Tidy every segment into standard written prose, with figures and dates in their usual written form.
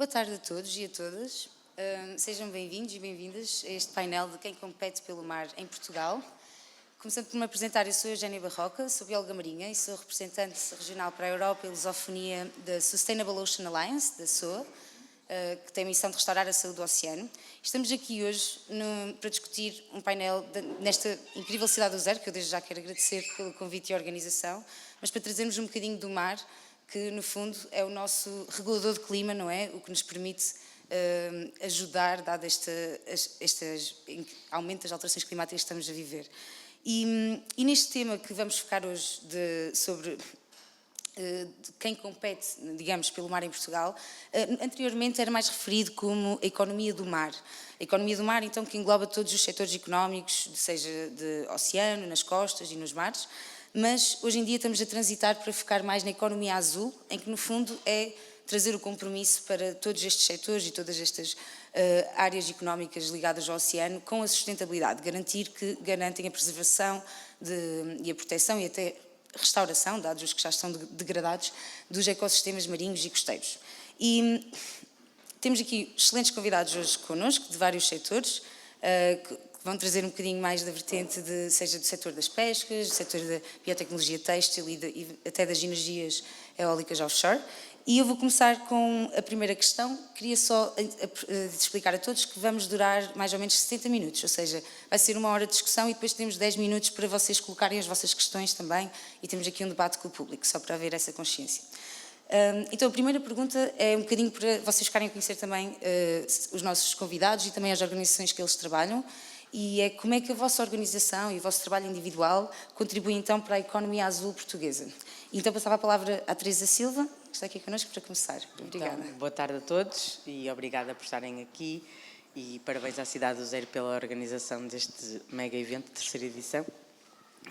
Boa tarde a todos e a todas. Sejam bem-vindos e bem-vindas a este painel de Quem Compete pelo Mar em Portugal. Começando por me apresentar, eu sou a Eugénia Barroca, sou bióloga marinha e sou representante regional para a Europa e lusofonia da Sustainable Ocean Alliance, da SOA, que tem a missão de restaurar a saúde do oceano. Estamos aqui hoje para discutir um painel nesta incrível cidade do zero, que eu desde já quero agradecer pelo convite e a organização, mas para trazermos um bocadinho do mar, que no fundo é o nosso regulador de clima, não é? O que nos permite ajudar, dado este aumento das alterações climáticas que estamos a viver. E neste tema que vamos focar hoje sobre de quem compete, digamos, pelo mar em Portugal, anteriormente era mais referido como a economia do mar. A economia do mar, então, que engloba todos os setores económicos, seja de oceano, nas costas e nos mares, mas hoje em dia estamos a transitar para focar mais na economia azul, em que no fundo é trazer o compromisso para todos estes setores e todas estas áreas económicas ligadas ao oceano com a sustentabilidade, garantem a preservação e a proteção e até restauração, dados os que já estão degradados, dos ecossistemas marinhos e costeiros. E temos aqui excelentes convidados hoje connosco, de vários setores, que vão trazer um bocadinho mais da vertente, seja do setor das pescas, do setor da biotecnologia têxtil e até das energias eólicas offshore. E eu vou começar com a primeira questão. Queria só explicar a todos que vamos durar mais ou menos 70 minutos, ou seja, vai ser 1 hora de discussão e depois temos 10 minutos para vocês colocarem as vossas questões também e temos aqui um debate com o público, só para haver essa consciência. Então, a primeira pergunta é um bocadinho para vocês ficarem a conhecer também os nossos convidados e também as organizações que eles trabalham. E é como é que a vossa organização e o vosso trabalho individual contribuem então para a economia azul portuguesa. E então passava a palavra à Teresa Silva, que está aqui connosco para começar. Obrigada. Então, boa tarde a todos e obrigada por estarem aqui e parabéns à Cidade do Zero pela organização deste mega evento, terceira edição.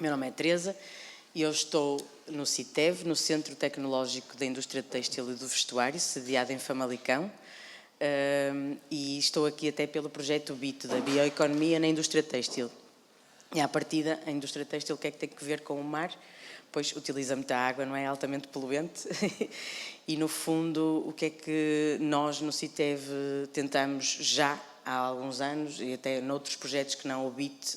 Meu nome é Teresa e eu estou no CITEV, no Centro Tecnológico da Indústria Têxtil e do Vestuário, sediado em Famalicão. E estou aqui até pelo projeto BIT, da Bioeconomia na Indústria Têxtil. E à partida, a indústria têxtil, o que é que tem que ver com o mar? Pois utiliza muita água, não é? Altamente poluente. E no fundo, o que é que nós no CITEV tentamos já há alguns anos, e até noutros projetos que não o BIT,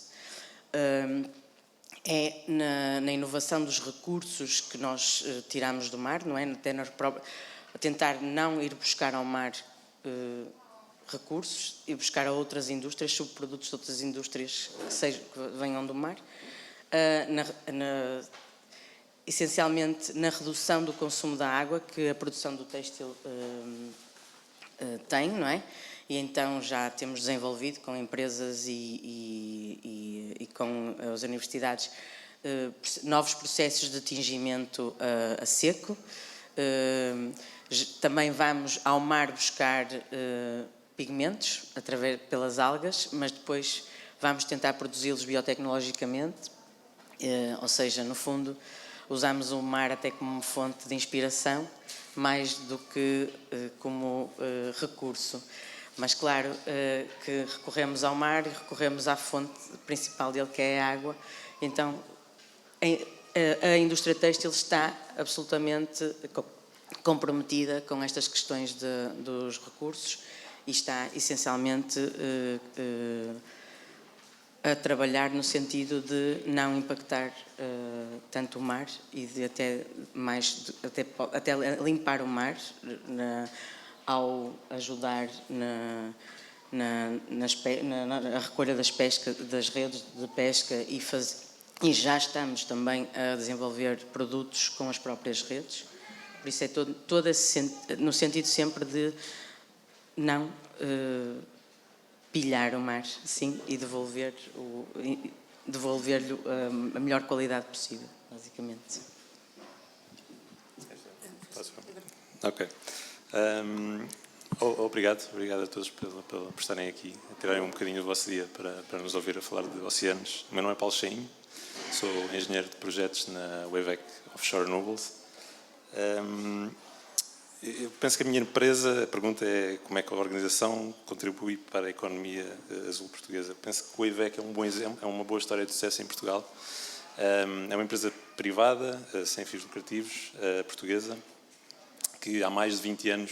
é na inovação dos recursos que nós tiramos do mar, não é? Até tentar não ir buscar ao mar recursos e buscar a outras indústrias, subprodutos de outras indústrias que venham do mar, essencialmente na redução do consumo da água que a produção do têxtil tem, não é? E então já temos desenvolvido com empresas e com as universidades novos processos de tingimento a seco. Também vamos ao mar buscar pigmentos pelas algas, mas depois vamos tentar produzi-los biotecnologicamente, ou seja, no fundo, usamos o mar até como fonte de inspiração, mais do que como recurso. Mas claro que recorremos ao mar e recorremos à fonte principal dele, que é a água. Então, a indústria têxtil está absolutamente comprometida com estas questões dos recursos e está essencialmente a trabalhar no sentido de não impactar tanto o mar e de até limpar o mar ao ajudar na recolha das redes de pesca e já estamos também a desenvolver produtos com as próprias redes. Por isso é todo no sentido sempre de não pilhar o mar, sim, e devolver-lhe a melhor qualidade possível, basicamente. Ok. Obrigado a todos por estarem aqui, a tirarem um bocadinho do vosso dia para nos ouvir a falar de oceanos. O meu nome é Paulo Chainho, sou engenheiro de projetos na WAVEC Offshore Renewables. Eu penso que a minha empresa, a pergunta é como é que a organização contribui para a economia azul portuguesa. Eu penso que o WAVEC é um bom exemplo, é uma boa história de sucesso em Portugal. É uma empresa privada, sem fins lucrativos, portuguesa, que há mais de 20 anos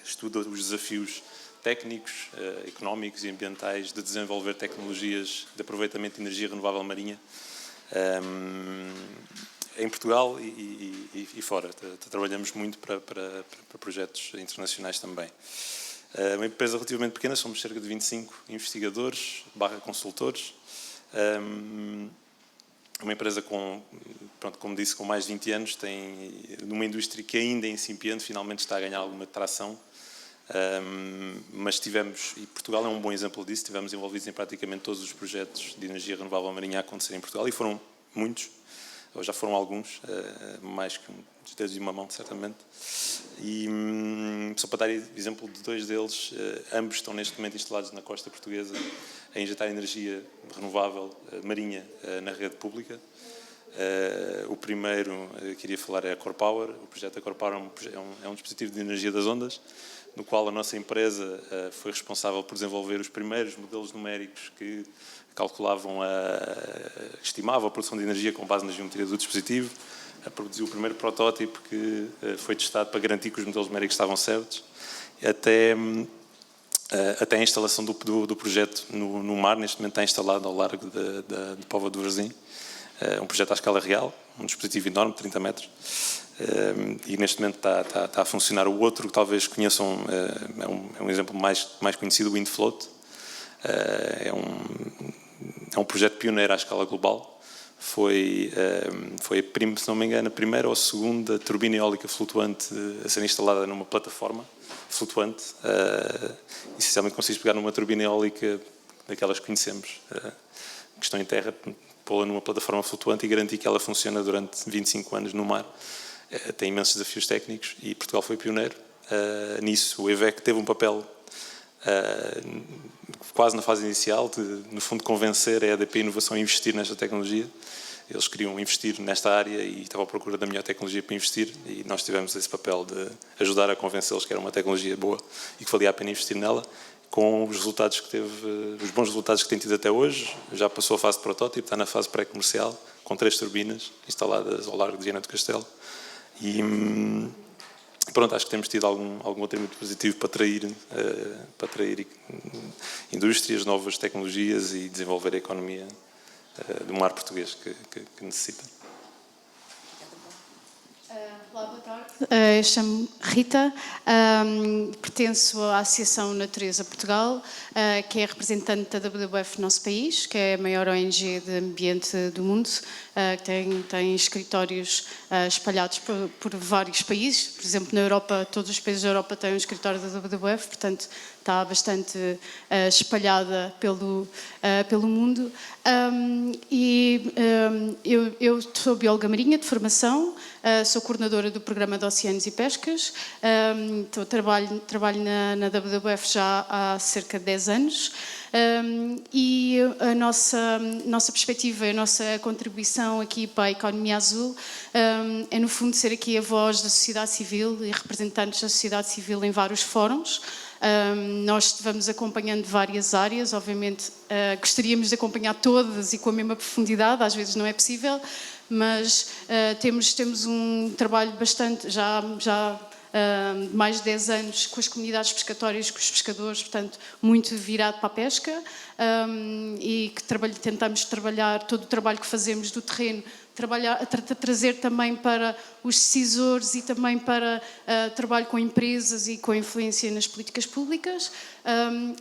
estuda os desafios técnicos, económicos e ambientais de desenvolver tecnologias de aproveitamento de energia renovável marinha em Portugal e fora. Trabalhamos muito para projetos internacionais também. Uma empresa relativamente pequena, somos cerca de 25 investigadores / consultores. Uma empresa com, pronto, como disse, com mais de 20 anos, tem numa indústria que ainda é incipiente, finalmente está a ganhar alguma tração. Mas tivemos, e Portugal é um bom exemplo disso, estivemos envolvidos em praticamente todos os projetos de energia renovável marinha a acontecer em Portugal, e foram muitos, ou já foram alguns, mais que dos dedos de uma mão, certamente. E só para dar exemplo de dois deles, ambos estão neste momento instalados na costa portuguesa a injetar energia renovável marinha na rede pública. O primeiro que iria falar é a Core Power. O projeto da Core Power é um dispositivo de energia das ondas, no qual a nossa empresa foi responsável por desenvolver os primeiros modelos numéricos que calculavam, estimavam a produção de energia com base na geometria do dispositivo, produziu o primeiro protótipo que foi testado para garantir que os modelos numéricos estavam certos, até a instalação do projeto no mar. Neste momento está instalado ao largo de Póvoa de Varzim, um projeto à escala real, um dispositivo enorme, 30 metros, e neste momento está a funcionar. O outro que talvez conheçam é um exemplo mais conhecido, o WindFloat. É um projeto pioneiro à escala global. Foi se não me engano, a primeira ou a segunda turbina eólica flutuante a ser instalada numa plataforma flutuante. Essencialmente consiste em pegar numa turbina eólica daquelas que conhecemos, que estão em terra, pô-la numa plataforma flutuante e garantir que ela funciona durante 25 anos no mar. Tem imensos desafios técnicos e Portugal foi pioneiro nisso. O EVEC teve um papel quase na fase inicial de, no fundo, convencer a EDP Inovação a investir nesta tecnologia. Eles queriam investir nesta área e estavam à procura da melhor tecnologia para investir, e nós tivemos esse papel de ajudar a convencê-los que era uma tecnologia boa e que valia a pena investir nela. Com os resultados que teve, os bons resultados que tem tido até hoje, já passou a fase de protótipo, está na fase pré-comercial, com 3 turbinas instaladas ao largo de Viana do Castelo. E pronto, acho que temos tido algum outro muito positivo para atrair indústrias, novas tecnologias e desenvolver a economia do mar português que necessita. Olá, boa tarde. Eu chamo-me Rita, pertenço à Associação Natureza Portugal, que é representante da WWF no nosso país, que é a maior ONG de ambiente do mundo, que tem escritórios espalhados por vários países. Por exemplo, na Europa, todos os países da Europa têm um escritório da WWF, portanto está bastante espalhada pelo mundo. Eu sou bióloga marinha de formação, sou coordenadora do Programa de Oceanos e Pescas, trabalho na WWF já há cerca de 10 anos. E a nossa perspectiva, a nossa contribuição aqui para a economia azul é, no fundo, ser aqui a voz da sociedade civil e representantes da sociedade civil em vários fóruns. Nós vamos acompanhando várias áreas, obviamente gostaríamos de acompanhar todas e com a mesma profundidade, às vezes não é possível, mas temos um trabalho bastante, já mais de 10 anos com as comunidades pescatórias, com os pescadores, portanto, muito virado para a pesca, e que tentamos trabalhar todo o trabalho que fazemos do terreno, trazer também para os decisores e também para trabalho com empresas e com influência nas políticas públicas,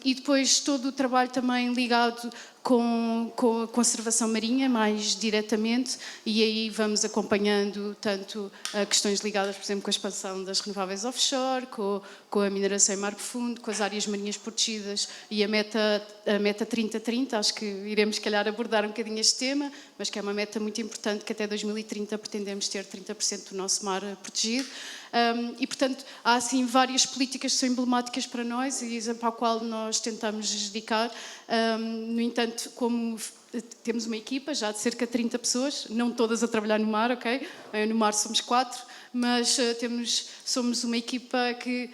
e depois todo o trabalho também ligado com a conservação marinha, mais diretamente, e aí vamos acompanhando tanto questões ligadas, por exemplo, com a expansão das renováveis offshore, com a mineração em mar profundo, com as áreas marinhas protegidas e a meta 30-30, acho que iremos, se calhar, abordar um bocadinho este tema, mas que é uma meta muito importante, que até 2030 pretendemos ter 30% do nosso mar protegido. E, portanto, há assim várias políticas que são emblemáticas para nós e para a qual nós tentamos nos dedicar. No entanto, como temos uma equipa já de cerca de 30 pessoas, não todas a trabalhar no mar, ok? No mar somos 4, mas somos uma equipa que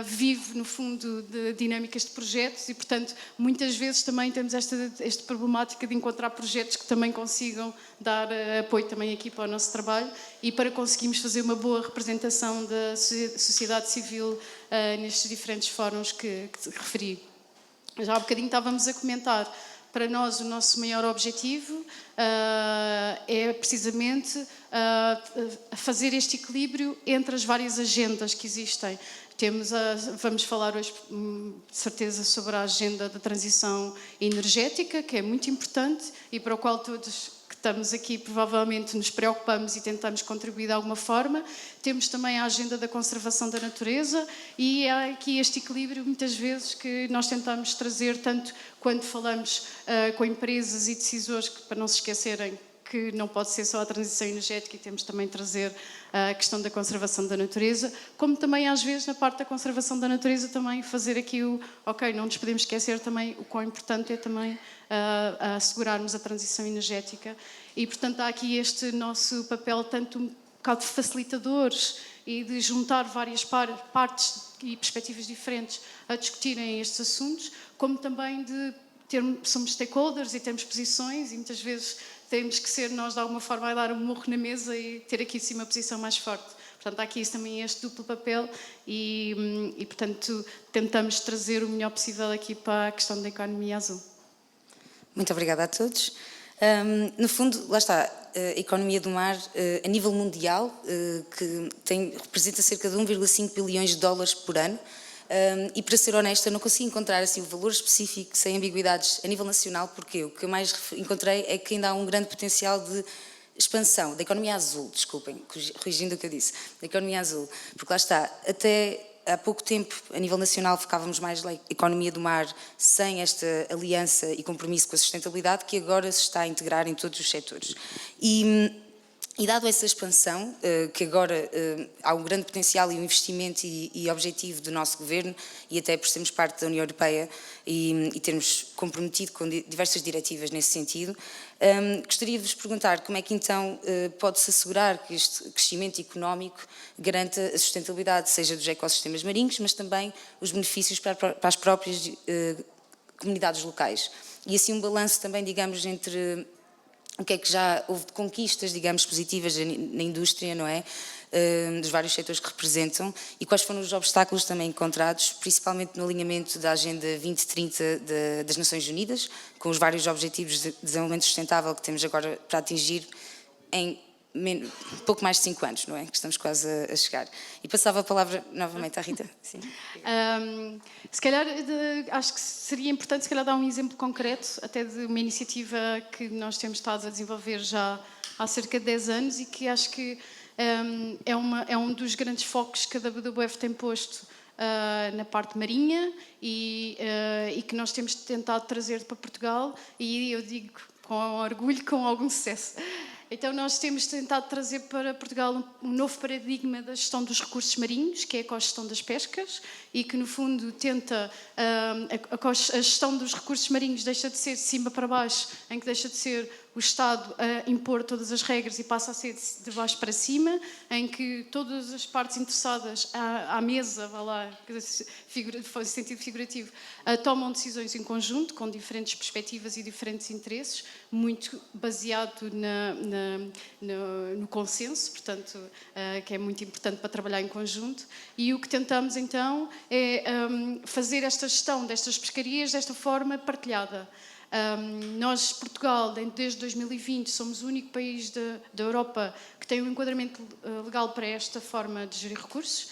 vive, no fundo, de dinâmicas de projetos e, portanto, muitas vezes também temos esta problemática de encontrar projetos que também consigam dar apoio também aqui para o nosso trabalho e para conseguirmos fazer uma boa representação da sociedade civil nestes diferentes fóruns que referi. Já há bocadinho estávamos a comentar, para nós o nosso maior objetivo é precisamente fazer este equilíbrio entre as várias agendas que existem. Vamos falar hoje, de certeza, sobre a agenda da transição energética, que é muito importante e para o qual todos que estamos aqui provavelmente nos preocupamos e tentamos contribuir de alguma forma. Temos também a agenda da conservação da natureza e há aqui este equilíbrio, muitas vezes, que nós tentamos trazer, tanto quando falamos com empresas e decisores, para não se esquecerem que não pode ser só a transição energética e temos também de trazer a questão da conservação da natureza, como também às vezes na parte da conservação da natureza também fazer aqui não nos podemos esquecer também o quão importante é também assegurarmos a transição energética e portanto há aqui este nosso papel tanto um bocado de facilitadores e de juntar várias partes e perspectivas diferentes a discutirem estes assuntos, como também de somos stakeholders e temos posições e muitas vezes temos que ser nós de alguma forma a dar um murro na mesa e ter aqui sim uma posição mais forte. Portanto, há aqui também este duplo papel e portanto, tentamos trazer o melhor possível aqui para a questão da economia azul. Muito obrigada a todos. No fundo, lá está, a economia do mar a nível mundial, que representa cerca de 1,5 bilhões de dólares por ano. E para ser honesta, não consigo encontrar assim, o valor específico, sem ambiguidades, a nível nacional, porque o que eu mais encontrei é que ainda há um grande potencial de expansão da economia azul, desculpem, corrigindo o que eu disse, da economia azul, porque lá está, até há pouco tempo, a nível nacional, focávamos mais na economia do mar, sem esta aliança e compromisso com a sustentabilidade, que agora se está a integrar em todos os setores. E dado essa expansão, que agora há um grande potencial e um investimento e objetivo do nosso governo, e até por sermos parte da União Europeia e termos comprometido com diversas diretivas nesse sentido, gostaria de vos perguntar como é que então pode-se assegurar que este crescimento económico garanta a sustentabilidade, seja dos ecossistemas marinhos, mas também os benefícios para as próprias comunidades locais. E assim um balanço também, digamos, entre o que é que já houve de conquistas, digamos, positivas na indústria, não é? Dos vários setores que representam e quais foram os obstáculos também encontrados, principalmente no alinhamento da Agenda 2030 das Nações Unidas, com os vários objetivos de desenvolvimento sustentável que temos agora para atingir em pouco mais de 5 anos, não é? Que estamos quase a chegar. E passava a palavra novamente à Rita. Sim. Se calhar, acho que seria importante se calhar dar um exemplo concreto, até de uma iniciativa que nós temos estado a desenvolver já há cerca de 10 anos e que acho que é um dos grandes focos que a WWF tem posto na parte marinha e que nós temos tentado trazer para Portugal e eu digo com orgulho, com algum sucesso. Então nós temos tentado trazer para Portugal um novo paradigma da gestão dos recursos marinhos, que é a cogestão das pescas, e que no fundo tenta, a gestão dos recursos marinhos deixa de ser de cima para baixo, em que deixa de ser o Estado a impor todas as regras e passa a ser de baixo para cima, em que todas as partes interessadas à mesa, vá lá, em sentido figurativo, tomam decisões em conjunto, com diferentes perspectivas e diferentes interesses, muito baseado no consenso, portanto, que é muito importante para trabalhar em conjunto. E o que tentamos então é fazer esta gestão destas pescarias desta forma partilhada. Nós, Portugal, desde 2020, somos o único país da Europa que tem um enquadramento legal para esta forma de gerir recursos.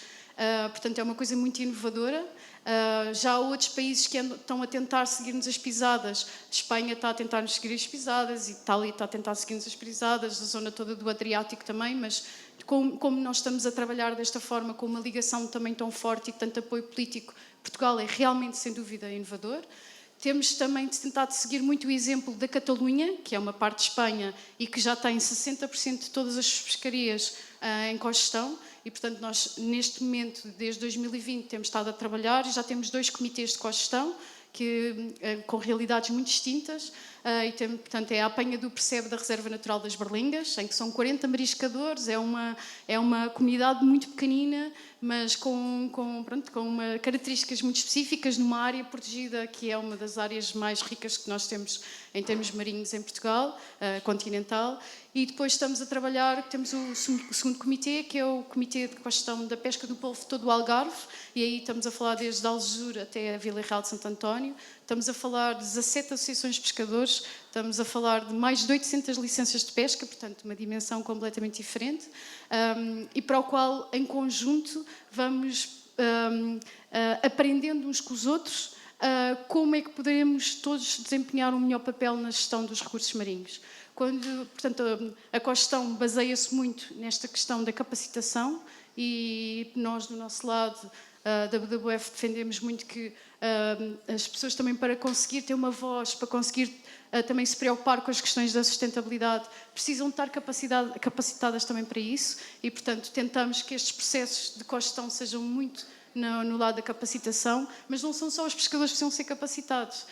Portanto, é uma coisa muito inovadora. Já há outros países que estão a tentar seguir-nos as pisadas. Espanha está a tentar nos seguir as pisadas, Itália está a tentar seguir-nos as pisadas, a zona toda do Adriático também, mas como nós estamos a trabalhar desta forma, com uma ligação também tão forte e tanto apoio político, Portugal é realmente, sem dúvida, inovador. Temos também tentado seguir muito o exemplo da Catalunha, que é uma parte de Espanha e que já tem 60% de todas as pescarias em cogestão. E, portanto, nós, neste momento, desde 2020, temos estado a trabalhar e já temos 2 comitês de cogestão, com realidades muito distintas, portanto, é a apanha do percebe da Reserva Natural das Berlingas, em que são 40 mariscadores, é uma comunidade muito pequenina, mas com características muito específicas numa área protegida, que é uma das áreas mais ricas que nós temos em termos marinhos em Portugal, continental. E depois estamos a trabalhar, temos o segundo comitê, que é o Comitê de Gestão da Pesca do Polvo todo o Algarve, e aí estamos a falar desde Algesur até a Vila Real de Santo António. Estamos a falar de 17 associações de pescadores, estamos a falar de mais de 800 licenças de pesca, portanto, uma dimensão completamente diferente, e para o qual, em conjunto, vamos aprendendo uns com os outros como é que poderemos todos desempenhar um melhor papel na gestão dos recursos marinhos. Portanto, a Cogestão baseia-se muito nesta questão da capacitação e nós, do nosso lado, da WWF, defendemos muito que as pessoas também, para conseguir ter uma voz, para conseguir também se preocupar com as questões da sustentabilidade, precisam estar capacitadas também para isso e, portanto, tentamos que estes processos de cogestão sejam muito no lado da capacitação, mas não são só os pescadores que precisam ser capacitados.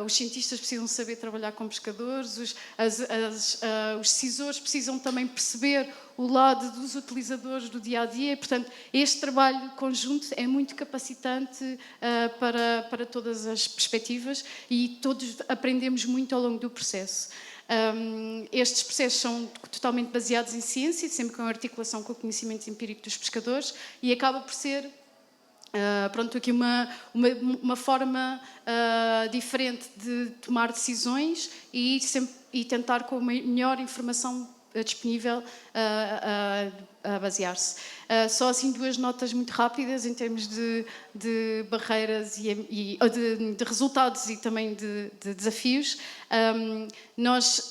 Os cientistas precisam saber trabalhar com pescadores, os decisores precisam também perceber o lado dos utilizadores do dia-a-dia. Portanto, este trabalho conjunto é muito capacitante para todas as perspectivas e todos aprendemos muito ao longo do processo. Estes processos são totalmente baseados em ciência, sempre com articulação com o conhecimento empírico dos pescadores, e acaba por ser aqui uma forma diferente de tomar decisões e tentar, com a melhor informação disponível, a basear-se. Só assim 2 notas muito rápidas em termos de barreiras de resultados e também de desafios. Nós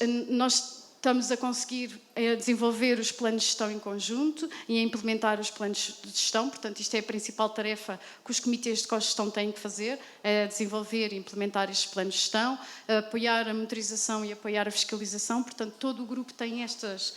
estamos a conseguir desenvolver os planos de gestão em conjunto e a implementar os planos de gestão. Portanto, isto é a principal tarefa que os comitês de cogestão têm que fazer, é desenvolver e implementar estes planos de gestão, apoiar a monitorização e apoiar a fiscalização. Portanto, todo o grupo tem estas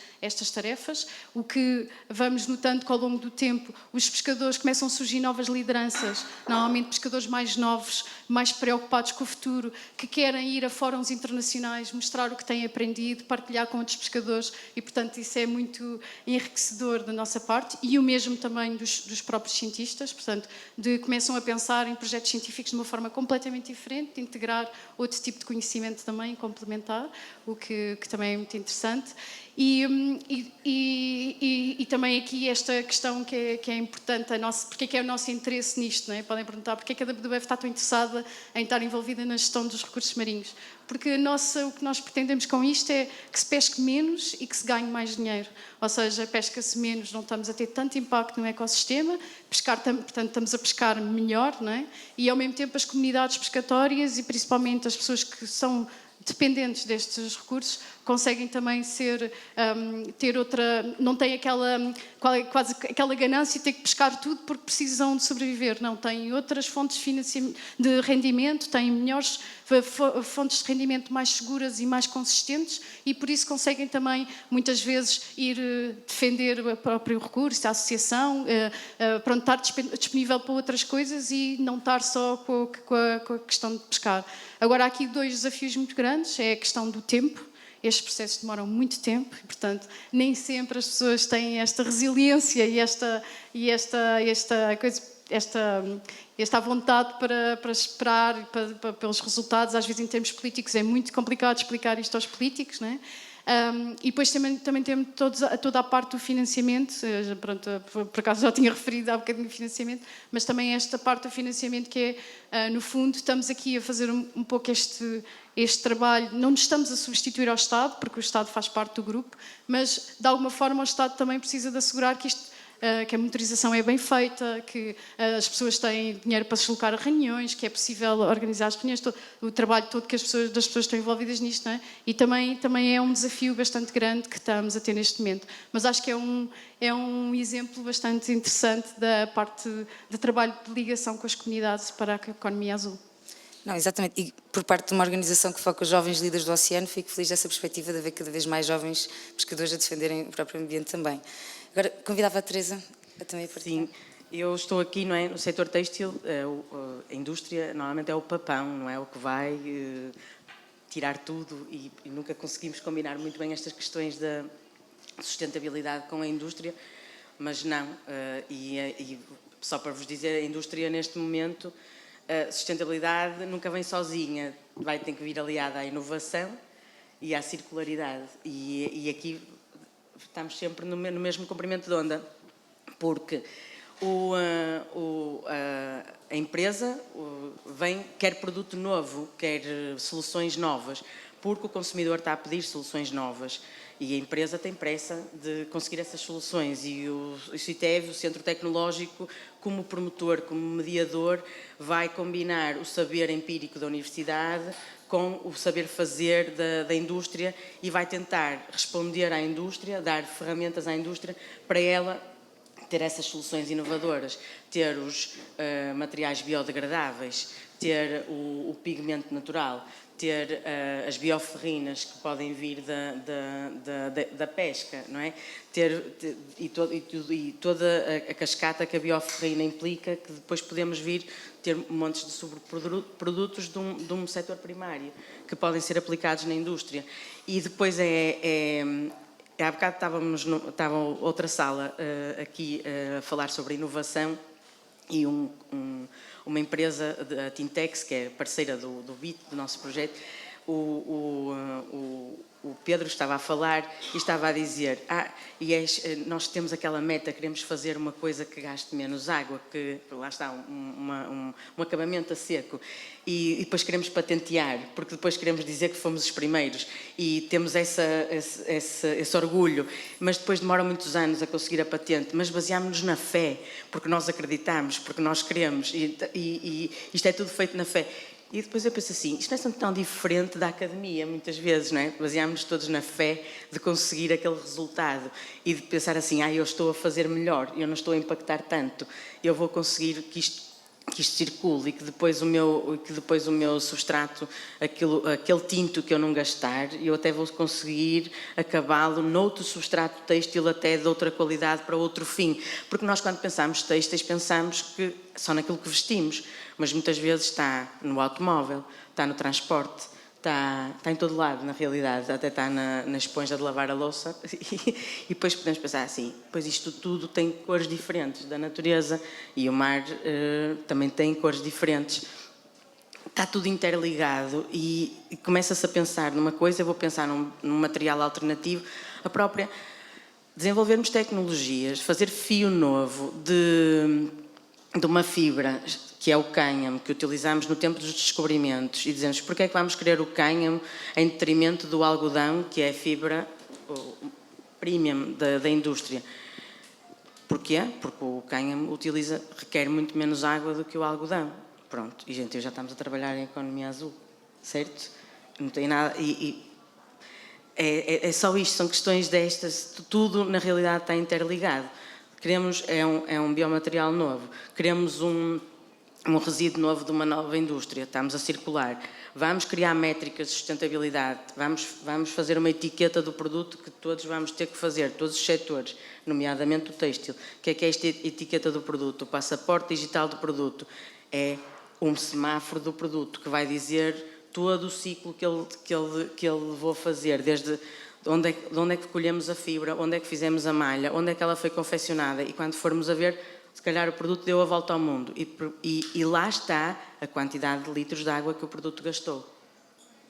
tarefas. O que vamos notando que, ao longo do tempo, os pescadores começam a surgir novas lideranças, normalmente pescadores mais novos, mais preocupados com o futuro, que querem ir a fóruns internacionais, mostrar o que têm aprendido, partilhar com outros pescadores e, portanto, isso é muito enriquecedor da nossa parte e o mesmo também dos próprios cientistas, portanto, começam a pensar em projetos científicos de uma forma completamente diferente, de integrar outro tipo de conhecimento também, complementar, o que também é muito interessante. E também aqui esta questão que é importante, porque é que é o nosso interesse nisto, não é? Podem perguntar porque é que a WWF está tão interessada em estar envolvida na gestão dos recursos marinhos. Porque o que nós pretendemos com isto é que se pesque menos e que se ganhe mais dinheiro. Ou seja, pesca-se menos, não estamos a ter tanto impacto no ecossistema, portanto estamos a pescar melhor, não é? E ao mesmo tempo as comunidades pescatórias e principalmente as pessoas que são dependentes destes recursos conseguem também ter outra, não têm quase aquela ganância de ter que pescar tudo porque precisam de sobreviver, não, têm outras fontes de rendimento, têm melhores fontes de rendimento mais seguras e mais consistentes e por isso conseguem também muitas vezes ir defender o próprio recurso, a associação, estar disponível para outras coisas e não estar só com a questão de pescar. Agora há aqui 2 desafios muito grandes, é a questão do tempo. Estes processos demoram muito tempo e, portanto, nem sempre as pessoas têm esta resiliência e esta vontade para esperar pelos resultados. Às vezes, em termos políticos, é muito complicado explicar isto aos políticos, não é? E depois também temos toda a parte do financiamento, por acaso já tinha referido há bocadinho o financiamento, mas também esta parte do financiamento que é, no fundo, estamos aqui a fazer um pouco este trabalho, não nos estamos a substituir ao Estado, porque o Estado faz parte do grupo, mas de alguma forma o Estado também precisa de assegurar que a monitorização é bem feita, que as pessoas têm dinheiro para se deslocar a reuniões, que é possível organizar as reuniões, o trabalho todo das pessoas estão envolvidas nisto, não é? E também é um desafio bastante grande que estamos a ter neste momento. Mas acho que é um exemplo bastante interessante da parte de trabalho de ligação com as comunidades para a economia azul. Não, exatamente. E por parte de uma organização que foca os jovens líderes do oceano, fico feliz dessa perspectiva de haver cada vez mais jovens pescadores a defenderem o próprio ambiente também. Agora, convidava a Teresa a também partilhar. Sim, eu estou aqui, não é, no setor têxtil, a indústria normalmente é o papão, não é, o que vai tirar tudo e nunca conseguimos combinar muito bem estas questões da sustentabilidade com a indústria, mas não. E só para vos dizer, a indústria neste momento, a sustentabilidade nunca vem sozinha, vai ter que vir aliada à inovação e à circularidade. E aqui estamos sempre no mesmo comprimento de onda, porque a empresa quer produto novo, quer soluções novas, porque o consumidor está a pedir soluções novas e a empresa tem pressa de conseguir essas soluções, e o CITEV, o Centro Tecnológico, como promotor, como mediador, vai combinar o saber empírico da universidade com o saber fazer da indústria e vai tentar responder à indústria, dar ferramentas à indústria para ela ter essas soluções inovadoras, ter os materiais biodegradáveis, ter o pigmento natural, ter as bioferrinas que podem vir da pesca, não é? E toda a cascata que a bioferrina implica, que depois podemos vir ter montes de sobreprodutos de um setor primário que podem ser aplicados na indústria. E depois há bocado estava outra sala aqui a falar sobre inovação e uma empresa, a Tintex, que é parceira do BIT, do nosso projeto, o Pedro estava a falar e estava a dizer nós temos aquela meta, queremos fazer uma coisa que gaste menos água, que lá está um acabamento a seco, e depois queremos patentear, porque depois queremos dizer que fomos os primeiros e temos esse orgulho, mas depois demora muitos anos a conseguir a patente, mas baseámos-nos na fé, porque nós acreditamos, porque nós queremos, e isto é tudo feito na fé. E depois eu penso assim, isto não é tão diferente da academia, muitas vezes, não é? Baseámos-nos todos na fé de conseguir aquele resultado e de pensar assim, eu estou a fazer melhor, eu não estou a impactar tanto, eu vou conseguir que isto circule e que depois o meu substrato, aquele tinto que eu não gastar, eu até vou conseguir acabá-lo noutro substrato têxtil até de outra qualidade para outro fim. Porque nós, quando pensamos têxteis, pensamos que só naquilo que vestimos, mas muitas vezes está no automóvel, está no transporte, está em todo lado, na realidade, até está na esponja de lavar a louça e depois podemos pensar assim, pois isto tudo tem cores diferentes da natureza e o mar também tem cores diferentes. Está tudo interligado e começa-se a pensar numa coisa, eu vou pensar num material alternativo, a própria desenvolvermos tecnologias, fazer fio novo de uma fibra que é o cânhamo, que utilizamos no tempo dos descobrimentos, e dizemos, porque é que vamos querer o cânhamo em detrimento do algodão, que é a fibra premium da indústria? Porquê? Porque o cânhamo requer muito menos água do que o algodão. Pronto, e gente, já estamos a trabalhar em economia azul, certo? Não tem nada... É só isto, são questões destas, tudo na realidade está interligado. Queremos, é um biomaterial novo, queremos um resíduo novo de uma nova indústria, estamos a circular, vamos criar métricas de sustentabilidade, vamos fazer uma etiqueta do produto que todos vamos ter que fazer, todos os setores, nomeadamente o têxtil. O que é esta etiqueta do produto? O passaporte digital do produto é um semáforo do produto que vai dizer todo o ciclo que ele levou a fazer, desde de onde é que colhemos a fibra, onde é que fizemos a malha, onde é que ela foi confeccionada, e quando formos a ver, se calhar o produto deu a volta ao mundo e lá está a quantidade de litros de água que o produto gastou.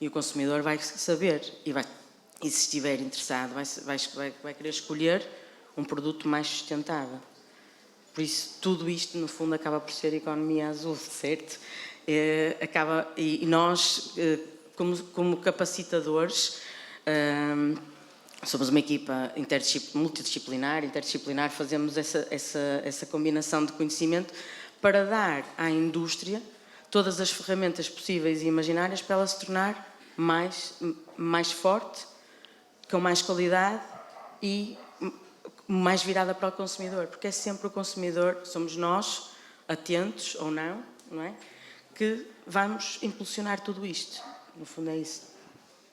E o consumidor vai saber e se estiver interessado vai querer escolher um produto mais sustentável. Por isso, tudo isto, no fundo, acaba por ser economia azul, certo? E nós, como capacitadores, somos uma equipa multidisciplinar, fazemos essa combinação de conhecimento para dar à indústria todas as ferramentas possíveis e imaginárias para ela se tornar mais forte, com mais qualidade e mais virada para o consumidor, porque é sempre o consumidor, somos nós, atentos ou não é? Que vamos impulsionar tudo isto. No fundo é isso.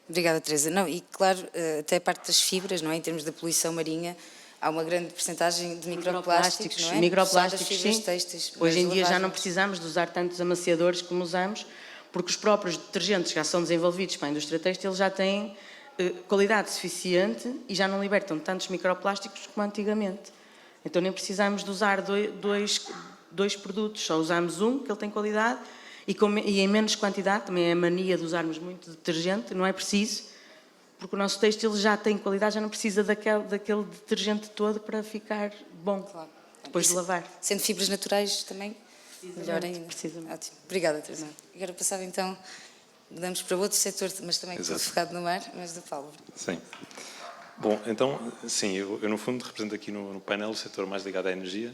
Obrigada, Teresa. Não, e claro, até a parte das fibras, não é? Em termos da poluição marinha, há uma grande percentagem de microplásticos, não é? Microplásticos, sim. Têxteis, hoje em dia já não precisamos de usar tantos amaciadores como usamos, porque os próprios detergentes que já são desenvolvidos para a indústria têxtil já têm qualidade suficiente e já não libertam tantos microplásticos como antigamente. Então nem precisamos de usar dois produtos, só usamos um, que ele tem qualidade, e em menos quantidade, também é a mania de usarmos muito detergente, não é preciso, porque o nosso têxtil já tem qualidade, já não precisa daquele detergente todo para ficar bom, claro, depois de lavar. Sendo fibras naturais também, melhor ainda. Precisamente. Ótimo. Obrigada, Teresa. Agora passava então, mudamos para outro setor, mas também tudo focado no mar, mas do Paulo. Sim. Bom, então, sim, eu no fundo represento aqui no painel o setor mais ligado à energia,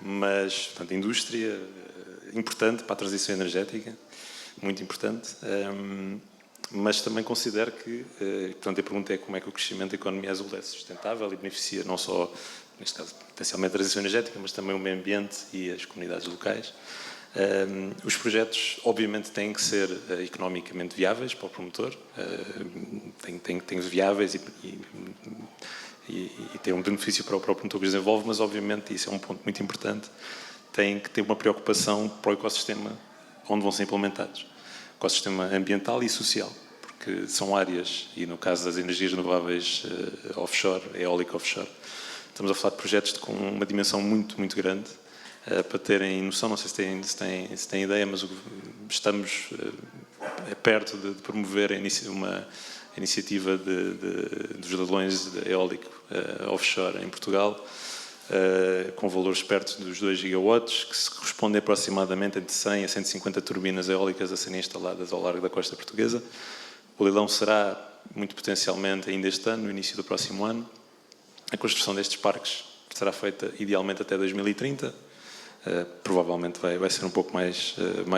mas, portanto, indústria importante para a transição energética, muito importante, mas também considero que, portanto, a pergunta é como é que o crescimento da economia azul é sustentável e beneficia não só, neste caso, potencialmente a transição energética, mas também o meio ambiente e as comunidades locais. Os projetos, obviamente, têm que ser economicamente viáveis para o promotor, têm que ser viáveis e ter um benefício para o próprio promotor que os desenvolve, mas, obviamente, isso é um ponto muito importante, têm que ter uma preocupação para o ecossistema onde vão ser implementados. Ecossistema ambiental e social, porque são áreas, e no caso das energias renováveis offshore, eólica offshore, estamos a falar de projetos com uma dimensão muito, muito grande. Para terem noção, não sei se têm ideia, mas estamos perto de promover uma iniciativa dos leilões eólico offshore em Portugal, com valores perto dos 2 gigawatts, que se correspondem aproximadamente entre 100 a 150 turbinas eólicas a serem instaladas ao largo da costa portuguesa. O leilão será, muito potencialmente, ainda este ano, no início do próximo ano. A construção destes parques será feita, idealmente, até 2030. Provavelmente vai ser um pouco mais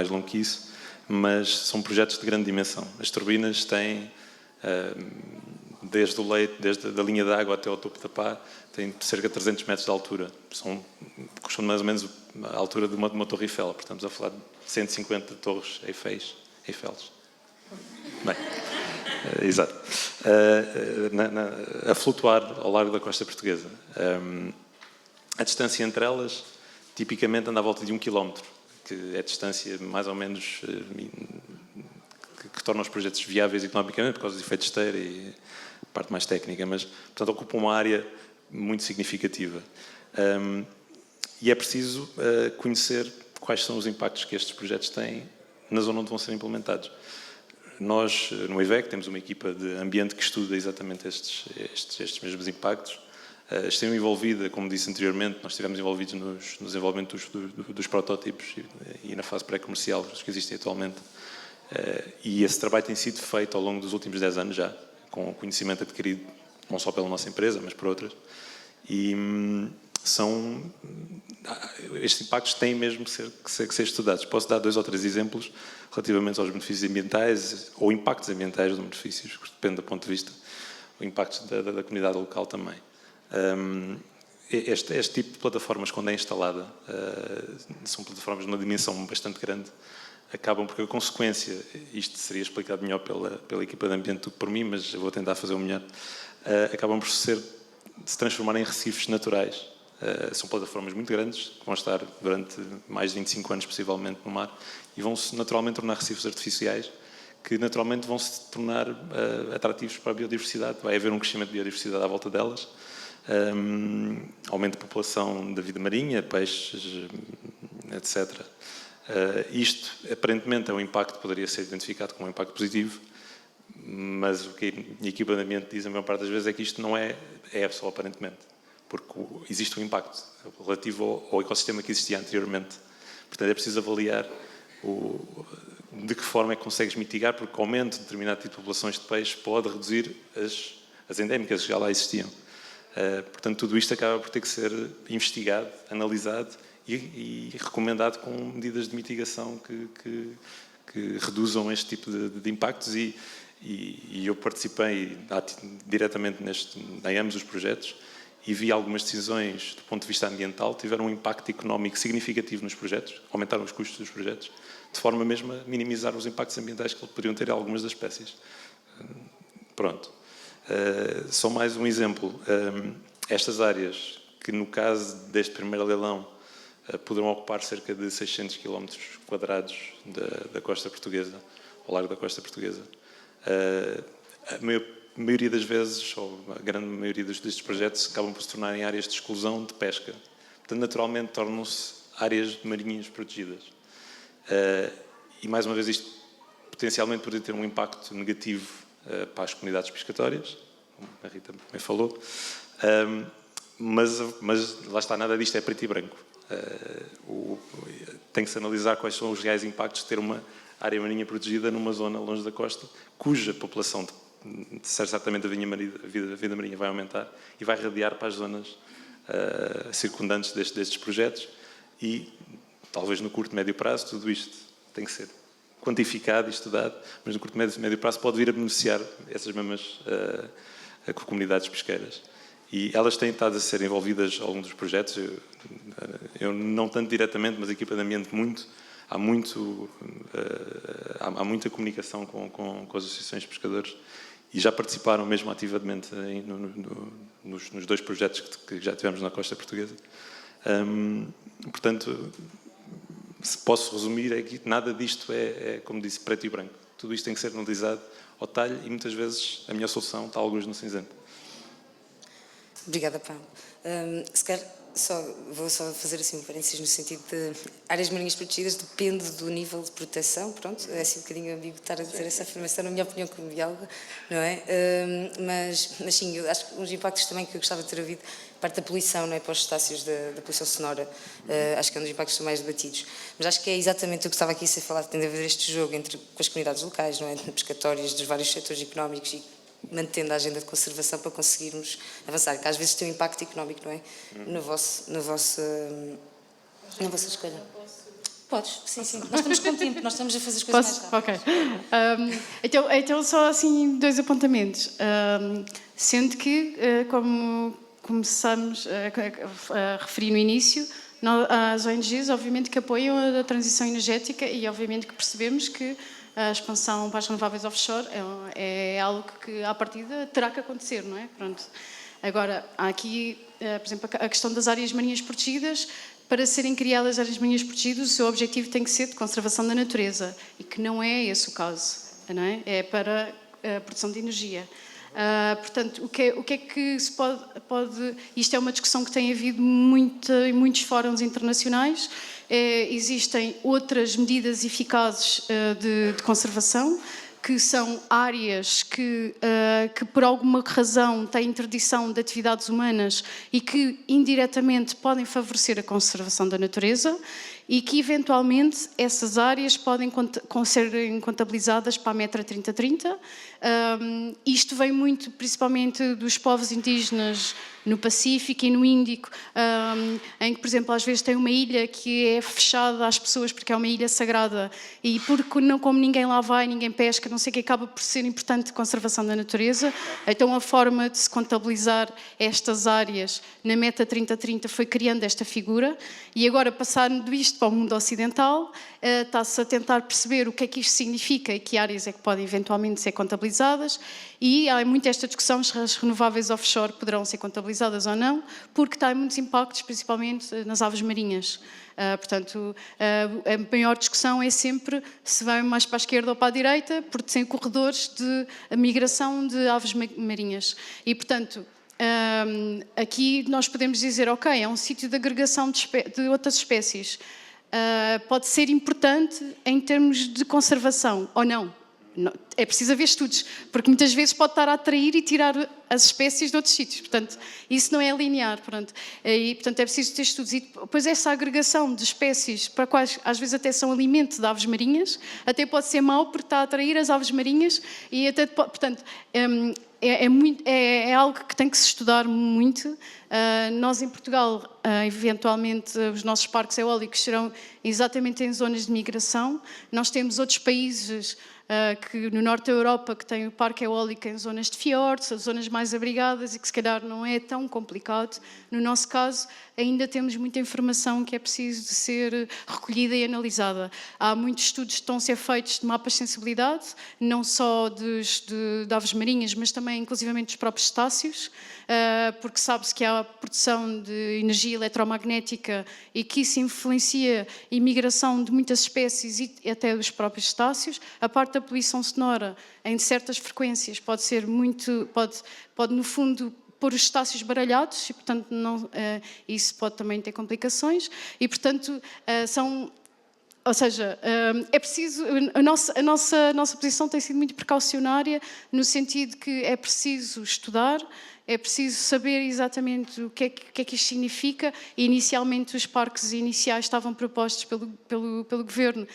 longo que isso, mas são projetos de grande dimensão. As turbinas têm, desde o leito, desde a linha de água até ao topo da pá, têm cerca de 300 metros de altura. Custam mais ou menos a altura de uma torre Eiffel, portanto estamos a falar de 150 torres Eiffels. Bem, exato. A flutuar ao largo da costa portuguesa. A distância entre elas tipicamente anda à volta de 1 km, que é a distância mais ou menos que torna os projetos viáveis economicamente, por causa dos efeitos de esteira e a parte mais técnica, mas, portanto, ocupa uma área muito significativa. E é preciso conhecer quais são os impactos que estes projetos têm na zona onde vão ser implementados. Nós, no IVEC, temos uma equipa de ambiente que estuda exatamente estes mesmos impactos. Estive envolvida, como disse anteriormente, nós estivemos envolvidos no desenvolvimento dos protótipos e na fase pré-comercial, os que existem atualmente. E esse trabalho tem sido feito ao longo dos últimos 10 anos já, com conhecimento adquirido não só pela nossa empresa, mas por outras. E estes impactos têm mesmo que ser estudados. Posso dar 2 ou 3 exemplos relativamente aos benefícios ambientais ou impactos ambientais dos benefícios, depende do ponto de vista, o impacto da comunidade local também. Este tipo de plataformas, quando é instalada, são plataformas de uma dimensão bastante grande, acabam porque a consequência, isto seria explicado melhor pela equipa de ambiente do que por mim, mas eu vou tentar fazer o melhor, acabam por se transformar em recifes naturais. São plataformas muito grandes, que vão estar durante mais de 25 anos, possivelmente, no mar, e vão-se naturalmente tornar recifes artificiais, que naturalmente vão se tornar atrativos para a biodiversidade. Vai haver um crescimento de biodiversidade à volta delas, aumento de população da vida marinha, peixes, etc. Isto, aparentemente, é um impacto que poderia ser identificado como um impacto positivo, mas o que a equipa de ambiente diz a maior parte das vezes é que isto não é só aparentemente, porque existe um impacto relativo ao ecossistema que existia anteriormente. Portanto, é preciso avaliar de que forma é que consegues mitigar, porque o aumento de determinado tipo de populações de peixe pode reduzir as endémicas que já lá existiam. Portanto, tudo isto acaba por ter que ser investigado, analisado e recomendado com medidas de mitigação que reduzam este tipo de impactos e eu participei diretamente em ambos os projetos e vi algumas decisões do ponto de vista ambiental tiveram um impacto económico significativo nos projetos, aumentaram os custos dos projetos, de forma mesmo a minimizar os impactos ambientais que poderiam ter em algumas das espécies. Pronto. Só mais um exemplo. Estas áreas que, no caso deste primeiro leilão, poderão ocupar cerca de 600 km quadrados da costa portuguesa, ao largo da costa portuguesa. A maioria das vezes, ou a grande maioria destes projetos, acabam por se tornarem áreas de exclusão de pesca. Portanto, naturalmente, tornam-se áreas marinhas protegidas. E, mais uma vez, isto potencialmente poderia ter um impacto negativo para as comunidades pescatórias, como a Rita também falou, mas lá está, nada disto é preto e branco. Tem que se analisar quais são os reais impactos de ter uma área marinha protegida numa zona longe da costa, cuja população, certamente a vida marinha vai aumentar e vai radiar para as zonas circundantes destes projetos e, talvez no curto e médio prazo, tudo isto tem que ser quantificado e estudado, mas no curto e médio prazo pode vir a beneficiar essas mesmas comunidades pesqueiras. E elas têm estado a ser envolvidas ao longo dos projetos, eu não tanto diretamente, mas a equipa de ambiente há muita comunicação com as associações de pescadores e já participaram mesmo ativamente nos 2 projetos que já tivemos na costa portuguesa. Portanto, se posso resumir, é que nada disto é, como disse, preto e branco. Tudo isto tem que ser analisado ao talho e muitas vezes a melhor solução está alguns no cinzento. Obrigada, Paulo. Se calhar vou só fazer assim um parênteses no sentido de áreas marinhas protegidas depende do nível de proteção, pronto, é assim um bocadinho ambíguo estar a dizer essa afirmação, na minha opinião, como bióloga, não é? Mas sim, eu acho que uns impactos também que eu gostava de ter ouvido, parte da poluição, não é? Para os cetáceos da poluição sonora, acho que é um dos impactos mais debatidos. Mas acho que é exatamente o que estava aqui a ser falado, tem de haver este jogo com as comunidades locais, não é? Pescatórias dos vários setores económicos e mantendo a agenda de conservação para conseguirmos avançar, que às vezes tem um impacto económico, não é? Na vossa escolha. Podes, sim. Nós estamos com tempo, nós estamos a fazer as coisas mais rápidas. Ok. Então, só assim 2 apontamentos. Sendo que, como começamos a referir no início, as ONGs, obviamente, que apoiam a transição energética e, obviamente, que percebemos que a expansão para as renováveis offshore é algo que, à partida, terá que acontecer, não é? Pronto. Agora, há aqui, por exemplo, a questão das áreas marinhas protegidas. Para serem criadas áreas marinhas protegidas, o seu objetivo tem que ser de conservação da natureza, e que não é esse o caso, não é? É para a produção de energia. Portanto, o que é que se pode... Isto é uma discussão que tem havido em muitos fóruns internacionais. Existem outras medidas eficazes de conservação, que são áreas que por alguma razão têm interdição de atividades humanas e que indiretamente podem favorecer a conservação da natureza e que eventualmente essas áreas podem serem contabilizadas para a Metra 3030. Isto vem muito principalmente dos povos indígenas no Pacífico e no Índico, em que, por exemplo, às vezes tem uma ilha que é fechada às pessoas porque é uma ilha sagrada e como ninguém lá vai, ninguém pesca, não sei o que, acaba por ser importante a conservação da natureza. Então a forma de se contabilizar estas áreas na Meta 3030 foi criando esta figura e agora, passando isto para o mundo ocidental, está-se a tentar perceber o que é que isto significa e que áreas é que podem eventualmente ser contabilizadas, e há muito esta discussão se as renováveis offshore poderão ser contabilizadas ou não, porque tem muitos impactos, principalmente nas aves marinhas. Portanto, a maior discussão é sempre se vai mais para a esquerda ou para a direita, porque tem corredores de migração de aves marinhas. E, portanto, aqui nós podemos dizer, ok, é um sítio de agregação de outras espécies. Pode ser importante em termos de conservação, ou não? É preciso haver estudos, porque muitas vezes pode estar a atrair e tirar as espécies de outros sítios. Portanto, isso não é linear. Portanto, é preciso ter estudos. E depois essa agregação de espécies, para quais às vezes até são alimento de aves marinhas, até pode ser mau porque está a atrair as aves marinhas e até, portanto, é algo que tem que se estudar muito. Nós em Portugal, eventualmente, os nossos parques eólicos serão exatamente em zonas de migração. Nós temos outros países que no norte da Europa, que tem o parque eólico em zonas de fiordes, as zonas mais abrigadas, e que se calhar não é tão complicado. No nosso caso, ainda temos muita informação que é preciso de ser recolhida e analisada. Há muitos estudos que estão a ser feitos de mapas de sensibilidade, não só de aves marinhas, mas também, inclusivamente, dos próprios cetáceos, porque sabe-se que há a produção de energia eletromagnética e que isso influencia a migração de muitas espécies e até dos próprios cetáceos. A parte da poluição sonora, em certas frequências, pode ser pode no fundo pôr os cetáceos baralhados e, portanto, isso pode também ter complicações e, portanto, ou seja, é preciso, a nossa posição tem sido muito precaucionária no sentido que é preciso estudar, é preciso saber exatamente o que é que isto significa. E inicialmente os parques iniciais estavam propostos pelo Governo,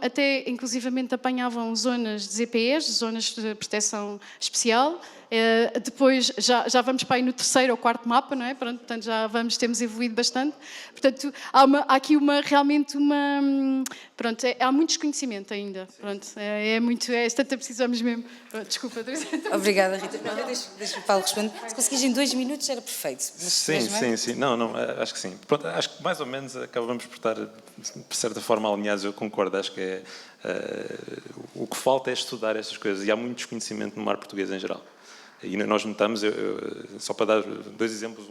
até inclusivamente apanhavam zonas de ZPEs, zonas de proteção especial. Depois já vamos para aí no terceiro ou quarto mapa, não é? Pronto, portanto temos evoluído bastante. Portanto, há aqui realmente pronto, há muito desconhecimento ainda. Pronto, portanto precisamos mesmo. Pronto, desculpa, Teresa. Obrigada, Rita. Deixa o Paulo responder. Se conseguires em 2 minutos era perfeito. Sim. Não, acho que sim. Pronto, acho que mais ou menos acabamos por estar, de certa forma, alinhados. Eu concordo, acho que o que falta é estudar estas coisas e há muito desconhecimento no mar português em geral. E nós notamos, só para dar 2 exemplos,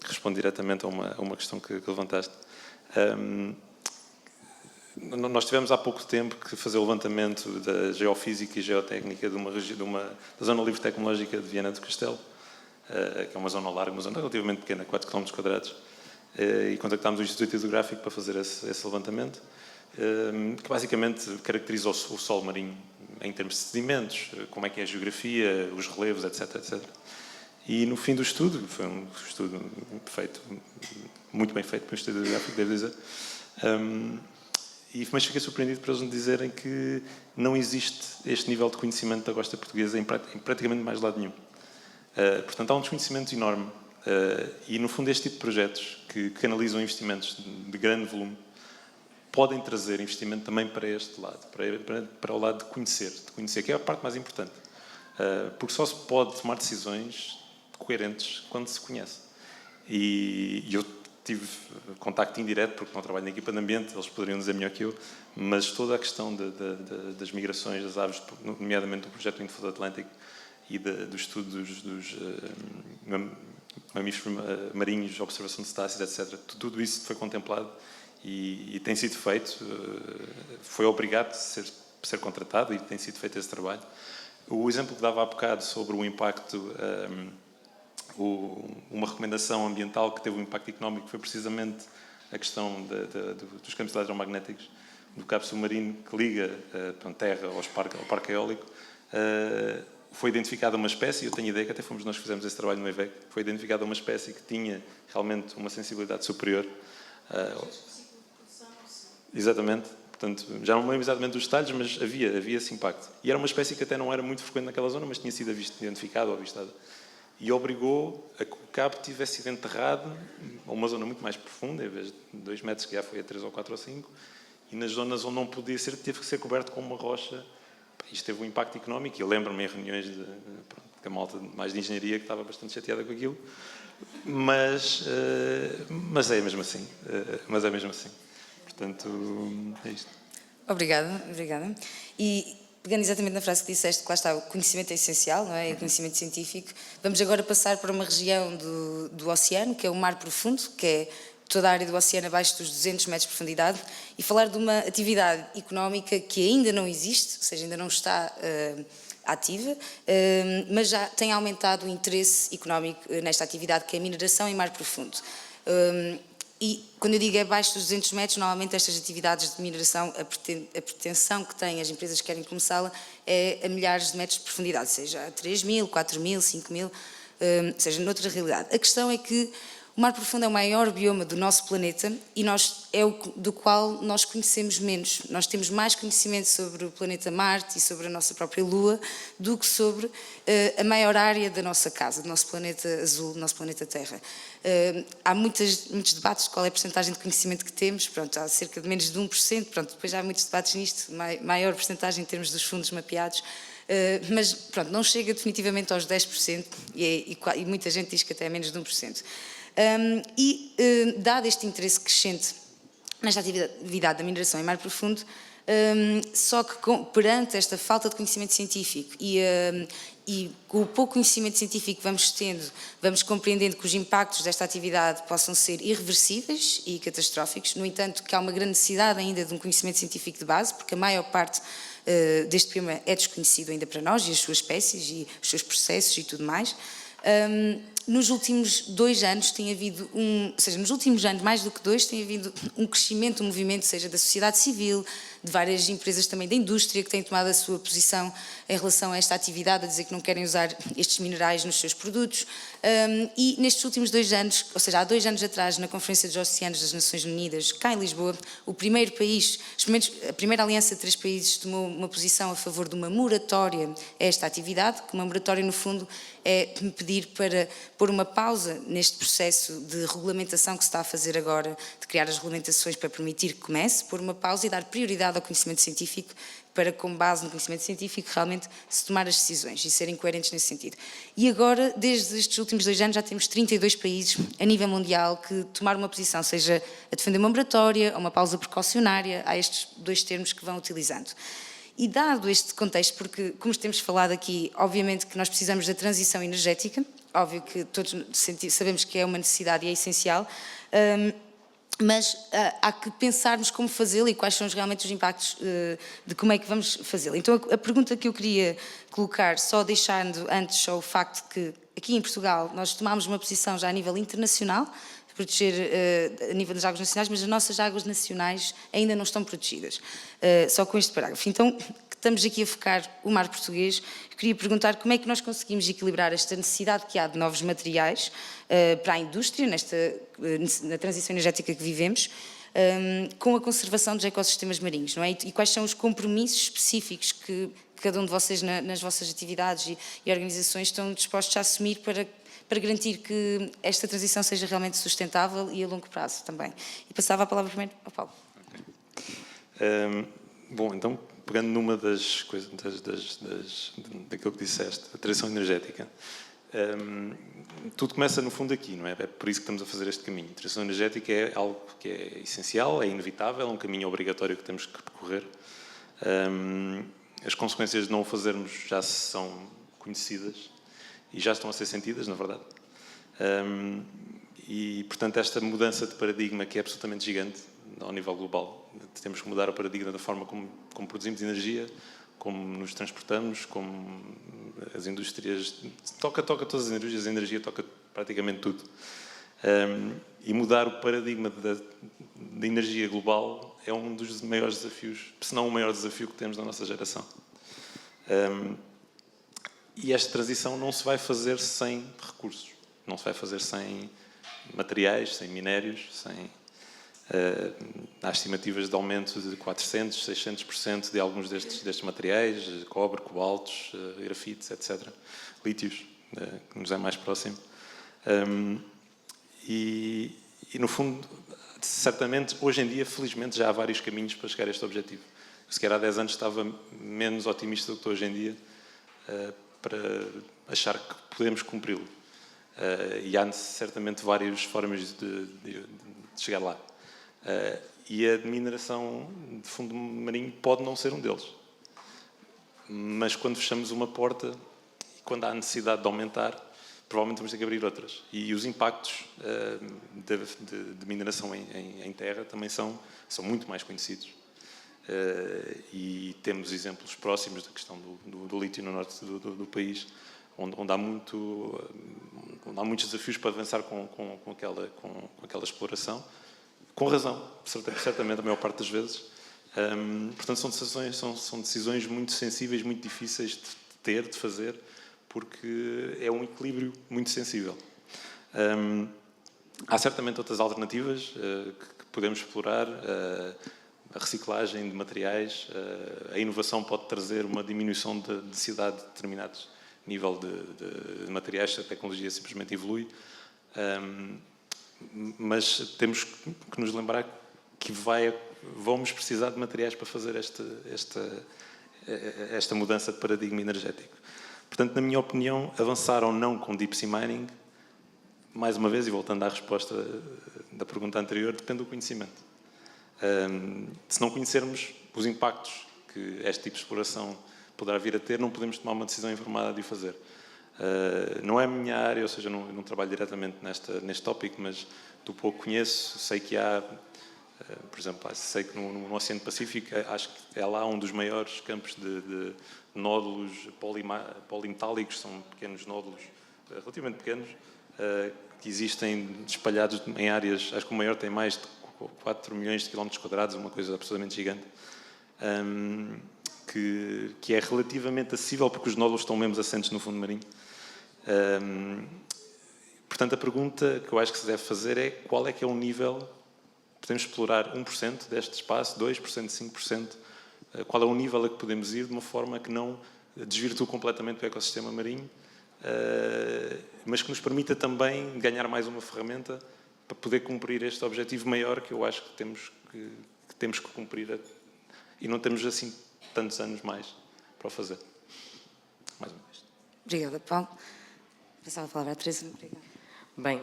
respondo diretamente a uma questão que levantaste. Nós tivemos há pouco tempo que fazer o levantamento da geofísica e geotécnica da Zona Livre Tecnológica de Viana do Castelo, que é uma zona larga, uma zona relativamente pequena, 4 km², e contactámos o Instituto Hidrográfico para fazer esse levantamento, que basicamente caracteriza o solo marinho em termos de sedimentos, como é que é a geografia, os relevos, etc. E no fim do estudo, foi um estudo feito, muito bem feito pelo Instituto Hidrográfico, devo dizer, mas fiquei surpreendido por eles me dizerem que não existe este nível de conhecimento da costa portuguesa em praticamente mais lado nenhum. Portanto, há um desconhecimento enorme e, no fundo, este tipo de projetos que canalizam investimentos de grande volume podem trazer investimento também para este lado, para o lado de conhecer, que é a parte mais importante. Porque só se pode tomar decisões coerentes quando se conhece. E eu tive contacto indireto, porque não trabalho na equipa de ambiente, eles poderiam dizer melhor que eu, mas toda a questão das migrações das aves, nomeadamente do projeto Wind for the Atlantic e do estudo dos mamíferos marinhos, observação de cetáceos, etc., tudo isso foi contemplado e tem sido feito, foi obrigado a ser contratado e tem sido feito esse trabalho. O exemplo que dava há bocado sobre o impacto, uma recomendação ambiental que teve um impacto económico foi precisamente a questão dos campos eletromagnéticos do cabo submarino que liga a terra ao parque eólico. Foi identificada uma espécie, eu tenho ideia que até fomos nós que fizemos esse trabalho no EVEC, foi identificada uma espécie que tinha realmente uma sensibilidade superior. Exatamente, portanto, já não me lembro exatamente dos detalhes, mas havia esse impacto. E era uma espécie que até não era muito frequente naquela zona, mas tinha sido identificada ou avistada. E obrigou a que o cabo tivesse sido enterrado a uma zona muito mais profunda, em vez de 2 metros, que já foi a 3 ou 4 ou 5, e nas zonas onde não podia ser, teve que ser coberto com uma rocha. Isto teve um impacto económico, e eu lembro-me em reuniões de a malta mais de engenharia que estava bastante chateada com aquilo, mas é mesmo assim. Portanto, é isto. Obrigada. E pegando exatamente na frase que disseste, que lá está, o conhecimento é essencial, não é? O conhecimento científico. Vamos agora passar para uma região do oceano, que é o mar profundo, que é toda a área do oceano abaixo dos 200 metros de profundidade, e falar de uma atividade económica que ainda não existe, ou seja, ainda não está ativa, mas já tem aumentado o interesse económico nesta atividade, que é a mineração em mar profundo. E quando eu digo abaixo dos 200 metros, normalmente estas atividades de mineração, a pretensão que têm as empresas que querem começá-la é a milhares de metros de profundidade, seja a 3.000, 4.000, 5.000, seja noutra realidade. A questão é que O mar profundo é o maior bioma do nosso planeta e é o do qual nós conhecemos menos. Nós temos mais conhecimento sobre o planeta Marte e sobre a nossa própria Lua do que sobre a maior área da nossa casa, do nosso planeta azul, do nosso planeta Terra. Há muitos debates de qual é a porcentagem de conhecimento que temos. Pronto, há cerca de menos de 1%. Pronto, depois há muitos debates nisto, maior porcentagem em termos dos fundos mapeados. Mas pronto, não chega definitivamente aos 10% e muita gente diz que até é menos de 1%. Dado este interesse crescente nesta atividade da mineração em mar profundo, só que perante esta falta de conhecimento científico e com o pouco conhecimento científico que vamos tendo, vamos compreendendo que os impactos desta atividade possam ser irreversíveis e catastróficos. No entanto, que há uma grande necessidade ainda de um conhecimento científico de base, porque a maior parte deste bioma é desconhecido ainda para nós, e as suas espécies e os seus processos e tudo mais. Nos últimos 2 anos tem havido nos últimos anos, mais do que 2, tem havido um crescimento, um movimento, seja da sociedade civil, de várias empresas também da indústria, que têm tomado a sua posição em relação a esta atividade, a dizer que não querem usar estes minerais nos seus produtos. E nestes últimos 2 anos, ou seja, há 2 anos atrás, na Conferência dos Oceanos das Nações Unidas, cá em Lisboa, a primeira aliança de 3 países tomou uma posição a favor de uma moratória a esta atividade, que uma moratória, no fundo, é pedir para pôr uma pausa neste processo de regulamentação que se está a fazer agora, de criar as regulamentações para permitir que comece, pôr uma pausa e dar prioridade ao conhecimento científico, para, com base no conhecimento científico, realmente se tomar as decisões e serem coerentes nesse sentido. E agora, desde estes últimos 2 anos, já temos 32 países a nível mundial que tomaram uma posição, seja a defender uma moratória ou uma pausa precaucionária, há estes 2 termos que vão utilizando. E dado este contexto, porque, como temos falado aqui, obviamente que nós precisamos da transição energética, óbvio que todos sabemos que é uma necessidade e é essencial, mas há que pensarmos como fazê-lo e quais são realmente os impactos de como é que vamos fazê-lo. Então a pergunta que eu queria colocar, só deixando antes só o facto de que aqui em Portugal nós tomámos uma posição já a nível internacional, de proteger a nível das águas nacionais, mas as nossas águas nacionais ainda não estão protegidas, só com este parágrafo. Então, estamos aqui a focar o mar português. Eu queria perguntar como é que nós conseguimos equilibrar esta necessidade que há de novos materiais para a indústria, na transição energética que vivemos, com a conservação dos ecossistemas marinhos, não é? E quais são os compromissos específicos que cada um de vocês nas vossas atividades e organizações estão dispostos a assumir para garantir que esta transição seja realmente sustentável e a longo prazo também. E passava a palavra primeiro ao Paulo. Okay. Bom, então, pegando numa das coisas, daquilo que disseste, a transição energética, tudo começa no fundo aqui, não é? É por isso que estamos a fazer este caminho. A transição energética é algo que é essencial, é inevitável, é um caminho obrigatório que temos que percorrer. As consequências de não o fazermos já são conhecidas e já estão a ser sentidas, na verdade. E, portanto, esta mudança de paradigma que é absolutamente gigante ao nível global, temos que mudar o paradigma da forma como produzimos energia, como nos transportamos, como as indústrias... Toca todas as indústrias, a energia toca praticamente tudo. E mudar o paradigma da energia global é um dos maiores desafios, se não o maior desafio que temos na nossa geração. E esta transição não se vai fazer sem recursos, não se vai fazer sem materiais, sem minérios, sem... há estimativas de aumento de 400%, 600% de alguns destes materiais, cobre, cobaltos, grafites, etc. Lítios, que nos é mais próximo. E, no fundo, certamente, hoje em dia, felizmente, já há vários caminhos para chegar a este objetivo. Se calhar há 10 anos estava menos otimista do que estou hoje em dia para achar que podemos cumpri-lo. E há certamente várias formas de chegar lá. E a mineração de fundo marinho pode não ser um deles. Mas quando fechamos uma porta e quando há necessidade de aumentar, provavelmente vamos ter que abrir outras. E os impactos de mineração em terra também são muito mais conhecidos. E temos exemplos próximos da questão do lítio no norte do país, onde há muitos desafios para avançar com aquela exploração. Com razão, certamente, a maior parte das vezes. Portanto, são decisões muito sensíveis, muito difíceis de ter, de fazer, porque é um equilíbrio muito sensível. Há certamente outras alternativas que podemos explorar. A reciclagem de materiais, a inovação pode trazer uma diminuição da necessidade de determinados nível de materiais, se a tecnologia simplesmente evolui. Mas temos que nos lembrar que vamos precisar de materiais para fazer esta mudança de paradigma energético. Portanto, na minha opinião, avançar ou não com Deep Sea Mining, mais uma vez, e voltando à resposta da pergunta anterior, depende do conhecimento. Se não conhecermos os impactos que este tipo de exploração poderá vir a ter, não podemos tomar uma decisão informada de o fazer. Não é a minha área, ou seja, não trabalho diretamente neste tópico, mas do pouco que conheço, sei que há, por exemplo, sei que no Oceano Pacífico, acho que é lá um dos maiores campos de nódulos polimetálicos, são pequenos nódulos, relativamente pequenos, que existem espalhados em áreas, acho que o maior tem mais de 4 milhões de quilómetros quadrados, uma coisa absolutamente gigante, que é relativamente acessível porque os nódulos estão mesmo assentes no fundo marinho. Portanto, a pergunta que eu acho que se deve fazer é qual é que é o nível, podemos explorar 1% deste espaço, 2%, 5%, qual é o nível a que podemos ir de uma forma que não desvirtue completamente o ecossistema marinho, mas que nos permita também ganhar mais uma ferramenta para poder cumprir este objetivo maior que eu acho que temos que cumprir e não temos assim tantos anos mais para o fazer. Mais uma vez. Obrigada, Paulo. Passava a palavra à Teresa. Obrigada. Bem,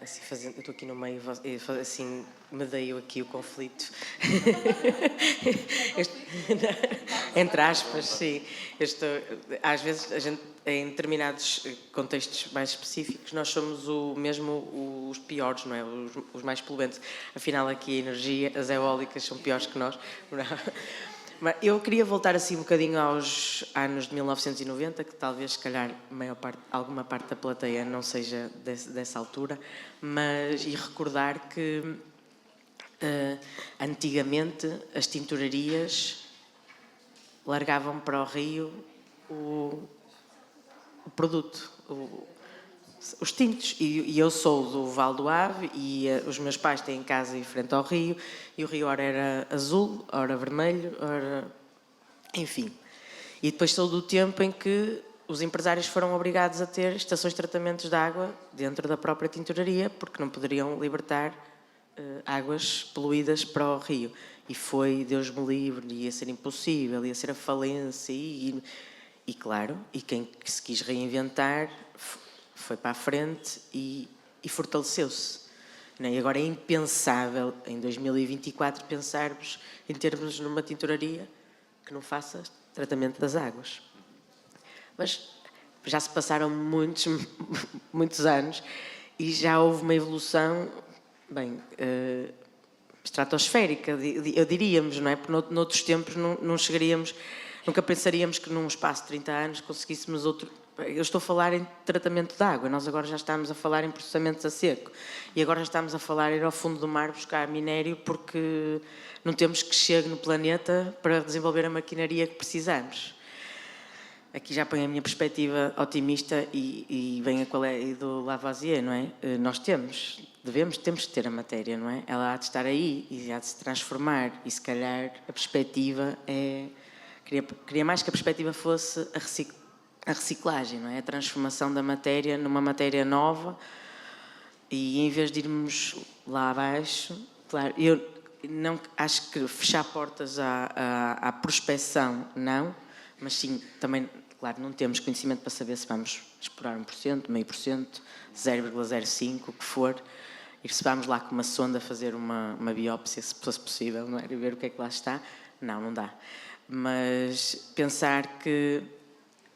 assim eu estou aqui no meio, assim, medeio aqui o conflito. Entre aspas, sim. Às vezes, a gente, em determinados contextos mais específicos, nós somos os piores, não é? Os mais poluentes. Afinal, aqui a energia, as eólicas são piores que nós. Mas eu queria voltar assim um bocadinho aos anos de 1990, que talvez, se calhar, alguma parte da plateia não seja dessa altura, e recordar que antigamente as tinturarias largavam para o rio o produto, os tintos, e eu sou do Val do Ave e os meus pais têm casa em frente ao rio, e o rio ora era azul, ora vermelho, ora... enfim. E depois sou do tempo em que os empresários foram obrigados a ter estações de tratamentos de água dentro da própria tinturaria, porque não poderiam libertar águas poluídas para o rio. E foi, Deus me livre, ia ser impossível, ia ser a falência, e claro, e quem se quis reinventar foi para a frente e fortaleceu-se. E agora é impensável, em 2024, pensarmos em termos numa tinturaria que não faça tratamento das águas. Mas já se passaram muitos anos e já houve uma evolução, estratosférica, eu diríamos, não é? Porque noutros tempos não chegaríamos, nunca pensaríamos que num espaço de 30 anos conseguíssemos outro... Eu estou a falar em tratamento de água, nós agora já estamos a falar em processamentos a seco e agora já estamos a falar em ir ao fundo do mar buscar minério porque não temos que chegue no planeta para desenvolver a maquinaria que precisamos. Aqui já ponho a minha perspectiva otimista e vem a qual é do Lavoisier, não é? Nós temos de ter a matéria, não é? Ela há de estar aí e há de se transformar e se calhar a perspectiva é... Queria mais que a perspectiva fosse a reciclagem, não é? A transformação da matéria numa matéria nova e em vez de irmos lá abaixo, claro, eu não acho que fechar portas à prospecção, não, mas sim, também, claro, não temos conhecimento para saber se vamos explorar 1%, meio por cento, 0,05%, o que for, e se vamos lá com uma sonda fazer uma biópsia, se fosse possível, não é? E ver o que é que lá está, não dá. Mas pensar que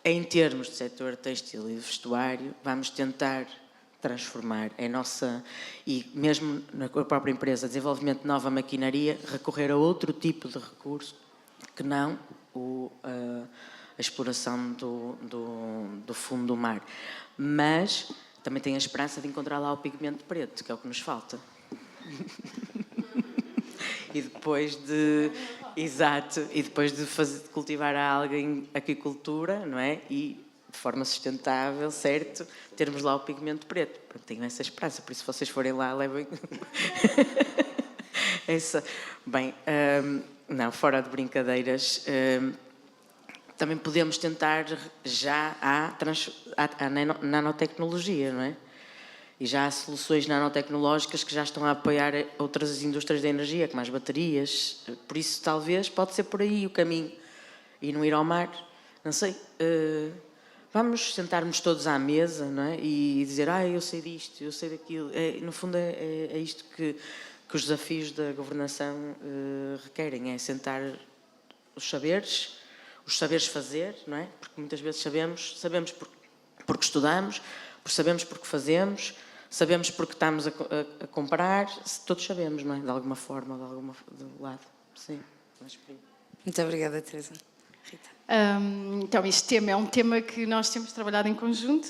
em termos de setor têxtil e de vestuário, vamos tentar transformar a nossa, e mesmo na própria empresa, desenvolvimento de nova maquinaria, recorrer a outro tipo de recurso que não a exploração do fundo do mar. Mas também tenho a esperança de encontrar lá o pigmento preto, que é o que nos falta. E depois de... Exato, e depois de cultivar a alga em aquicultura, não é? E de forma sustentável, certo, termos lá o pigmento preto. Pronto, tenho essa esperança, por isso se vocês forem lá, levem essa. Bem, não, fora de brincadeiras, também podemos tentar já a nanotecnologia, não é? E já há soluções nanotecnológicas que já estão a apoiar outras indústrias da energia, como as baterias. Por isso, talvez, pode ser por aí o caminho. E não ir ao mar, não sei. Vamos sentar-nos todos à mesa, não é? E dizer, eu sei disto, eu sei daquilo. No fundo, é isto que os desafios da governação requerem. É sentar os saberes fazer, não é? Porque muitas vezes sabemos porque estudamos, sabemos porque fazemos, sabemos porque estamos a comprar, todos sabemos, não é? De alguma forma, de lado. Sim, mas por aí. Muito obrigada, Teresa. Rita. Então, este tema é um tema que nós temos trabalhado em conjunto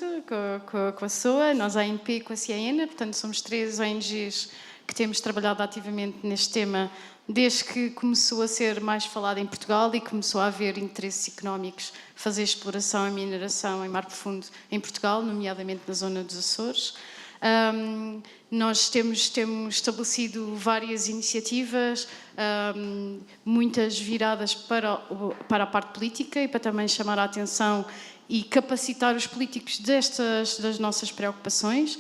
com a SOA, nós a ANP e com a CIENA, portanto somos 3 ONGs que temos trabalhado ativamente neste tema desde que começou a ser mais falado em Portugal e começou a haver interesses económicos fazer exploração e mineração em mar profundo em Portugal, nomeadamente na zona dos Açores. Nós temos estabelecido várias iniciativas, muitas viradas para a parte política e para também chamar a atenção e capacitar os políticos das nossas preocupações.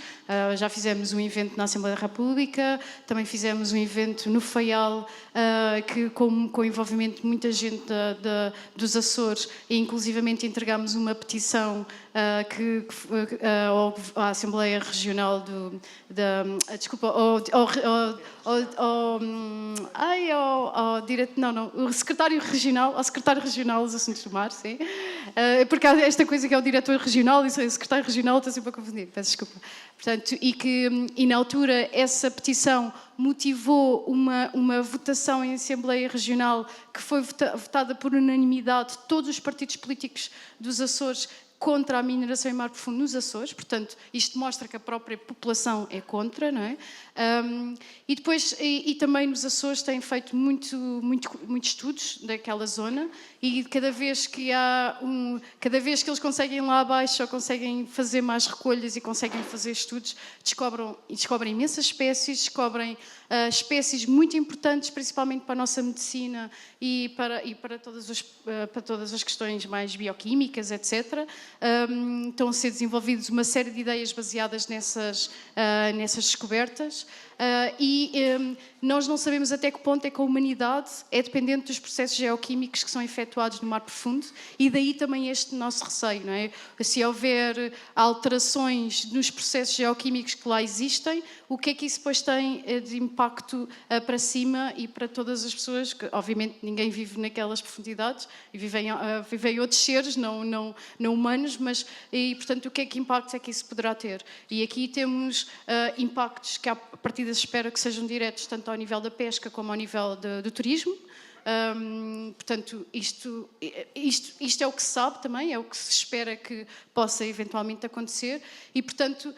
Já fizemos um evento na Assembleia da República, também fizemos um evento no Faial, com o envolvimento de muita gente dos Açores, e inclusivamente entregámos uma petição à Assembleia Regional o Secretário Regional, ao Secretário Regional dos Assuntos do Mar, sim, porque há esta coisa que é o Diretor Regional e o Secretário Regional, estou sempre a confundir, peço desculpa. Portanto, e na altura essa petição motivou uma votação em Assembleia Regional que foi votada por unanimidade de todos os partidos políticos dos Açores contra a mineração em mar profundo nos Açores. Portanto, isto mostra que a própria população é contra, não é? E depois, e também nos Açores têm feito muitos estudos daquela zona, e cada vez que eles conseguem ir lá abaixo ou conseguem fazer mais recolhas e conseguem fazer estudos, descobrem imensas espécies, descobrem espécies muito importantes, principalmente para a nossa medicina e para todas as questões mais bioquímicas, etc. Estão a ser desenvolvidas uma série de ideias baseadas nessas descobertas. Nós não sabemos até que ponto é que a humanidade é dependente dos processos geoquímicos que são efetuados no mar profundo, e daí também este nosso receio, não é? Se houver alterações nos processos geoquímicos que lá existem, o que é que isso depois tem de impacto para cima e para todas as pessoas, que obviamente ninguém vive naquelas profundidades, e vivem outros seres, não humanos, mas, e portanto, o que é que impactos é que isso poderá ter? E aqui temos impactos que, a partir se espera que sejam diretos tanto ao nível da pesca como ao nível do turismo. Portanto, isto é o que se sabe também, é o que se espera que possa eventualmente acontecer, e, portanto,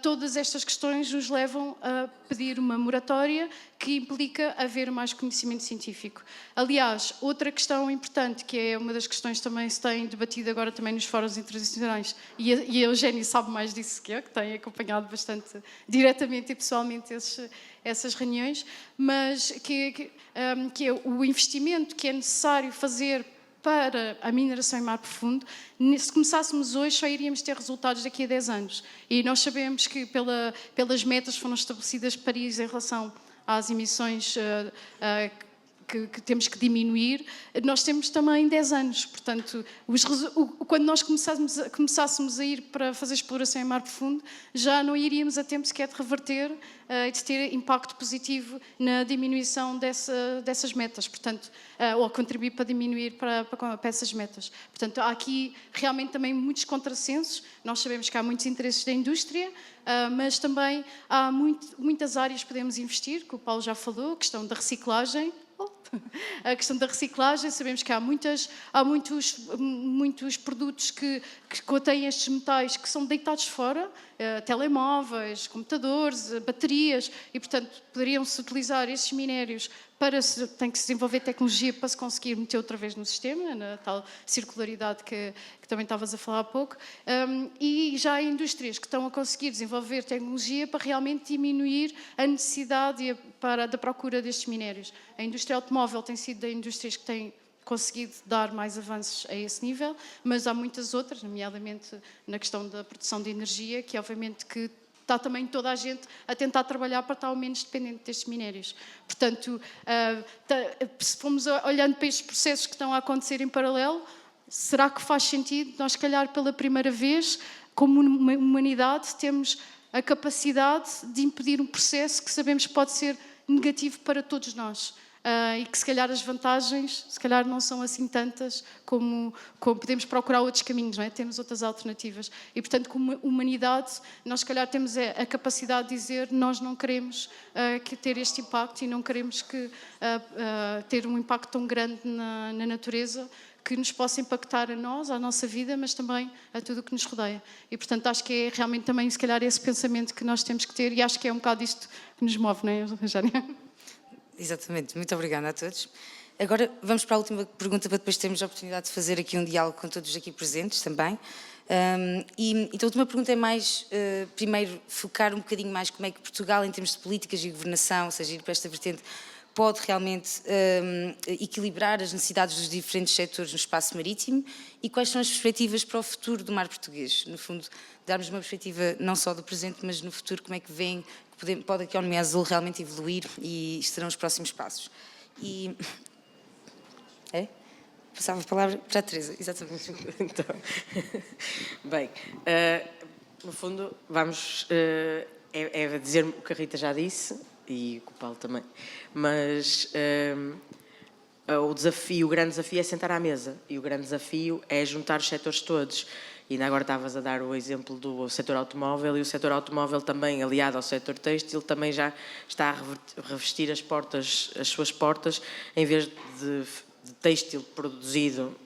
todas estas questões nos levam a pedir uma moratória que implica haver mais conhecimento científico. Aliás, outra questão importante, que é uma das questões que também se tem debatido agora também nos fóruns internacionais, e a Eugénia sabe mais disso que eu, que tem acompanhado bastante diretamente e pessoalmente essas reuniões, mas que é o investimento que é necessário fazer para a mineração em mar profundo. Se começássemos hoje, só iríamos ter resultados daqui a 10 anos. E nós sabemos que pelas metas que foram estabelecidas de Paris em relação às emissões que temos que diminuir, nós temos também 10 anos. Portanto, quando nós começássemos a ir para fazer exploração em mar profundo, já não iríamos a tempo sequer de reverter e de ter impacto positivo na diminuição dessas metas, portanto, ou contribuir para diminuir para essas metas. Portanto, há aqui realmente também muitos contrassensos. Nós sabemos que há muitos interesses da indústria, mas também há muitas áreas que podemos investir, que o Paulo já falou, a questão da reciclagem. A questão da reciclagem, sabemos que há muitos produtos que contêm estes metais que são deitados fora telemóveis, computadores, baterias, e, portanto, poderiam-se utilizar esses minérios tem que se desenvolver tecnologia para se conseguir meter outra vez no sistema, na tal circularidade que também estavas a falar há pouco, e já há indústrias que estão a conseguir desenvolver tecnologia para realmente diminuir a necessidade da procura destes minérios. A indústria automóvel tem sido das indústrias que têm conseguido dar mais avanços a esse nível, mas há muitas outras, nomeadamente na questão da produção de energia, que obviamente que está também toda a gente a tentar trabalhar para estar ao menos dependente destes minérios. Portanto, se formos olhando para estes processos que estão a acontecer em paralelo, será que faz sentido nós, se calhar, pela primeira vez, como uma humanidade, temos a capacidade de impedir um processo que sabemos que pode ser negativo para todos nós? E que, se calhar, as vantagens, se calhar, não são assim tantas como podemos procurar outros caminhos, não é? Temos outras alternativas. E, portanto, como humanidade, nós, se calhar, temos a capacidade de dizer nós não queremos ter este impacto e não queremos ter um impacto tão grande na natureza que nos possa impactar a nós, à nossa vida, mas também a tudo o que nos rodeia. E, portanto, acho que é realmente também, se calhar, esse pensamento que nós temos que ter, e acho que é um bocado isto que nos move, não é, Jânia? Exatamente, muito obrigada a todos. Agora vamos para a última pergunta, para depois termos a oportunidade de fazer aqui um diálogo com todos aqui presentes também. Então a última pergunta é mais, primeiro, focar um bocadinho mais como é que Portugal, em termos de políticas e governação, ou seja, ir para esta vertente, pode realmente equilibrar as necessidades dos diferentes setores no espaço marítimo e quais são as perspectivas para o futuro do mar português. No fundo, darmos uma perspectiva não só do presente, mas no futuro como é que vem, pode a economia azul realmente evoluir e serão os próximos passos. E... Passava a palavra para a Teresa, exatamente. Então, bem, no fundo, vamos dizer o que a Rita já disse, e o Paulo também, mas o grande desafio é sentar à mesa, e o grande desafio é juntar os setores todos. E ainda agora estavas a dar o exemplo do setor automóvel, e o setor automóvel também, aliado ao setor têxtil, também já está a revestir as suas portas, em vez de têxtil produzido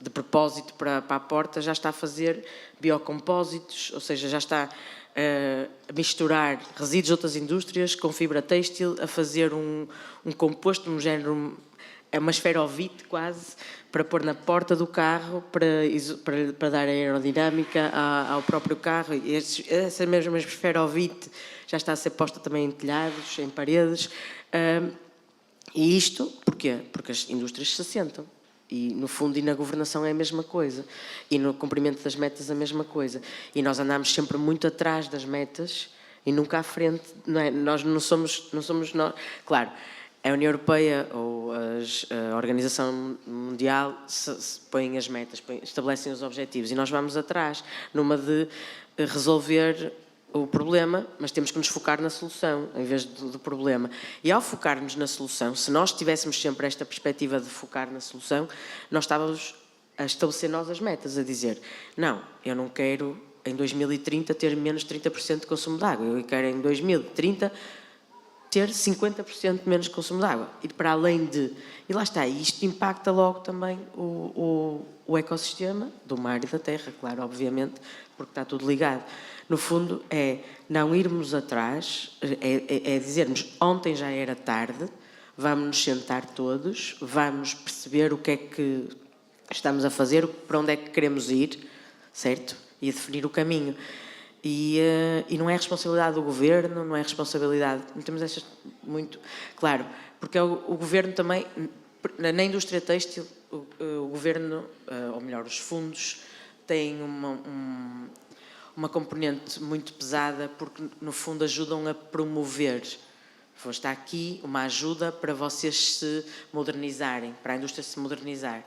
de propósito para a porta, já está a fazer biocompósitos, ou seja, já está a misturar resíduos de outras indústrias com fibra têxtil, a fazer um composto, um género, é uma esferovite quase, para pôr na porta do carro, para dar aerodinâmica ao próprio carro. E essa mesma esferovite já está a ser posta também em telhados, em paredes. E isto, porquê? Porque as indústrias se assentam. E, no fundo, e na governação é a mesma coisa. E no cumprimento das metas a mesma coisa. E nós andamos sempre muito atrás das metas e nunca à frente. Não é? Nós não somos nós. Claro, a União Europeia ou a Organização Mundial põem as metas, estabelecem os objetivos. E nós vamos atrás, numa de resolver o problema, mas temos que nos focar na solução, em vez do problema. E ao focarmos na solução, se nós tivéssemos sempre esta perspectiva de focar na solução, nós estávamos a estabelecer nós as metas, a dizer, não, eu não quero em 2030 ter menos 30% de consumo de água, eu quero em 2030 ter 50% menos consumo de água. E para além de... E lá está, isto impacta logo também o ecossistema do mar e da terra, claro, obviamente, porque está tudo ligado. No fundo, é não irmos atrás, é dizermos, ontem já era tarde, vamos nos sentar todos, vamos perceber o que é que estamos a fazer, para onde é que queremos ir, certo? E definir o caminho. E não é responsabilidade do governo, não é responsabilidade... Não temos essas muito... Claro, porque o governo também... Na indústria têxtil, o governo, ou melhor, os fundos, têm uma componente muito pesada, porque, no fundo, ajudam a promover. Está aqui uma ajuda para vocês se modernizarem, para a indústria se modernizar.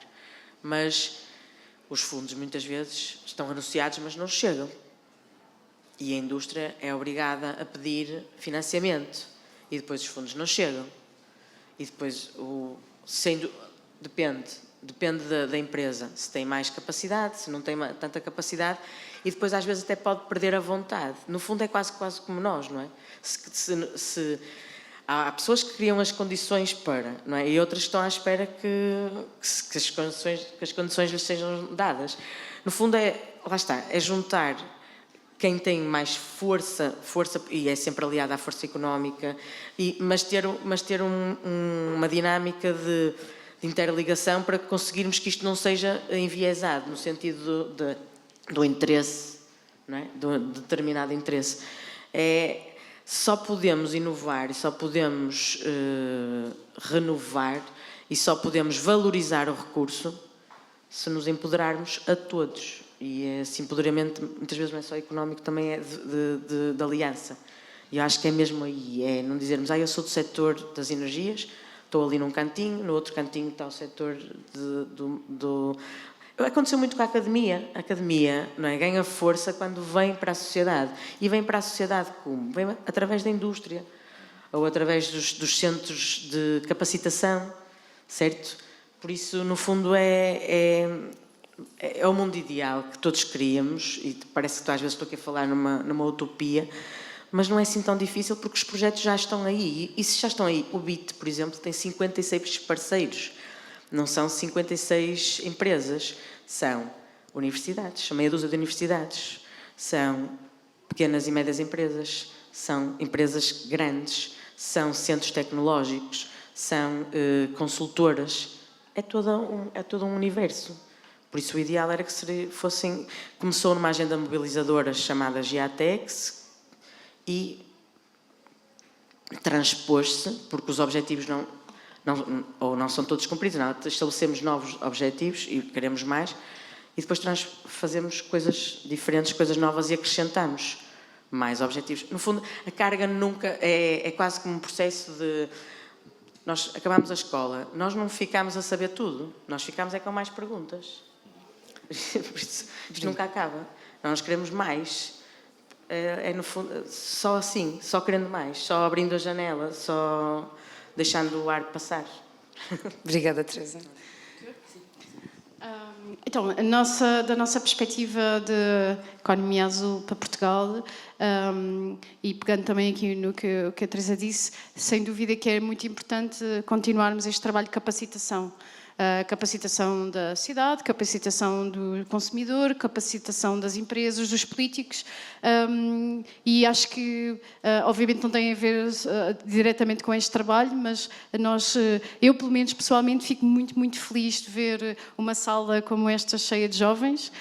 Mas os fundos, muitas vezes, estão anunciados, mas não chegam. E a indústria é obrigada a pedir financiamento. E depois os fundos não chegam. E depois, depende da empresa, se tem mais capacidade, se não tem tanta capacidade, e depois às vezes até pode perder a vontade. No fundo é quase como nós, não é? Há pessoas que criam as condições para, não é? E outras que estão à espera que as condições lhes sejam dadas. No fundo lá está, é juntar quem tem mais força, e é sempre aliada à força económica, mas ter uma dinâmica de interligação para conseguirmos que isto não seja enviesado, no sentido do interesse, não é? Do determinado interesse. Só podemos inovar e só podemos renovar e só podemos valorizar o recurso se nos empoderarmos a todos. E esse empoderamento, muitas vezes, não é só económico, também é de aliança. E eu acho que é mesmo aí, não dizermos, eu sou do setor das energias, estou ali num cantinho, no outro cantinho está o setor do... Aconteceu muito com a academia. A academia, não é, ganha força quando vem para a sociedade. E vem para a sociedade como? Vem através da indústria, ou através dos centros de capacitação, certo? Por isso, no fundo, é o mundo ideal que todos queríamos, e parece que às vezes estou aqui a falar numa utopia, mas não é assim tão difícil porque os projetos já estão aí. E se já estão aí, o BIT, por exemplo, tem 56 parceiros. Não são 56 empresas, são universidades, são meia dúzia de universidades, são pequenas e médias empresas, são empresas grandes, são centros tecnológicos, são consultoras. É todo um universo. Por isso o ideal era que fossem... Começou numa agenda mobilizadora chamada GATEX e transpôs-se, porque os objetivos não são todos cumpridos, não. Estabelecemos novos objetivos e queremos mais, e depois fazemos coisas diferentes, coisas novas e acrescentamos mais objetivos. No fundo, a carga nunca é quase como um processo de... Nós acabamos a escola, nós não ficamos a saber tudo, nós ficamos com mais perguntas. Isto nunca acaba. Nós queremos mais. No fundo, só assim, só querendo mais, só abrindo a janela, só deixando o ar passar. Obrigada, Teresa. Então, da nossa perspectiva de economia azul para Portugal, e pegando também aqui no que a Teresa disse, sem dúvida que é muito importante continuarmos este trabalho de capacitação. Capacitação da cidade, capacitação do consumidor, capacitação das empresas, dos políticos, e acho que, obviamente, não tem a ver diretamente com este trabalho, mas eu, pelo menos, pessoalmente, fico muito, muito feliz de ver uma sala como esta cheia de jovens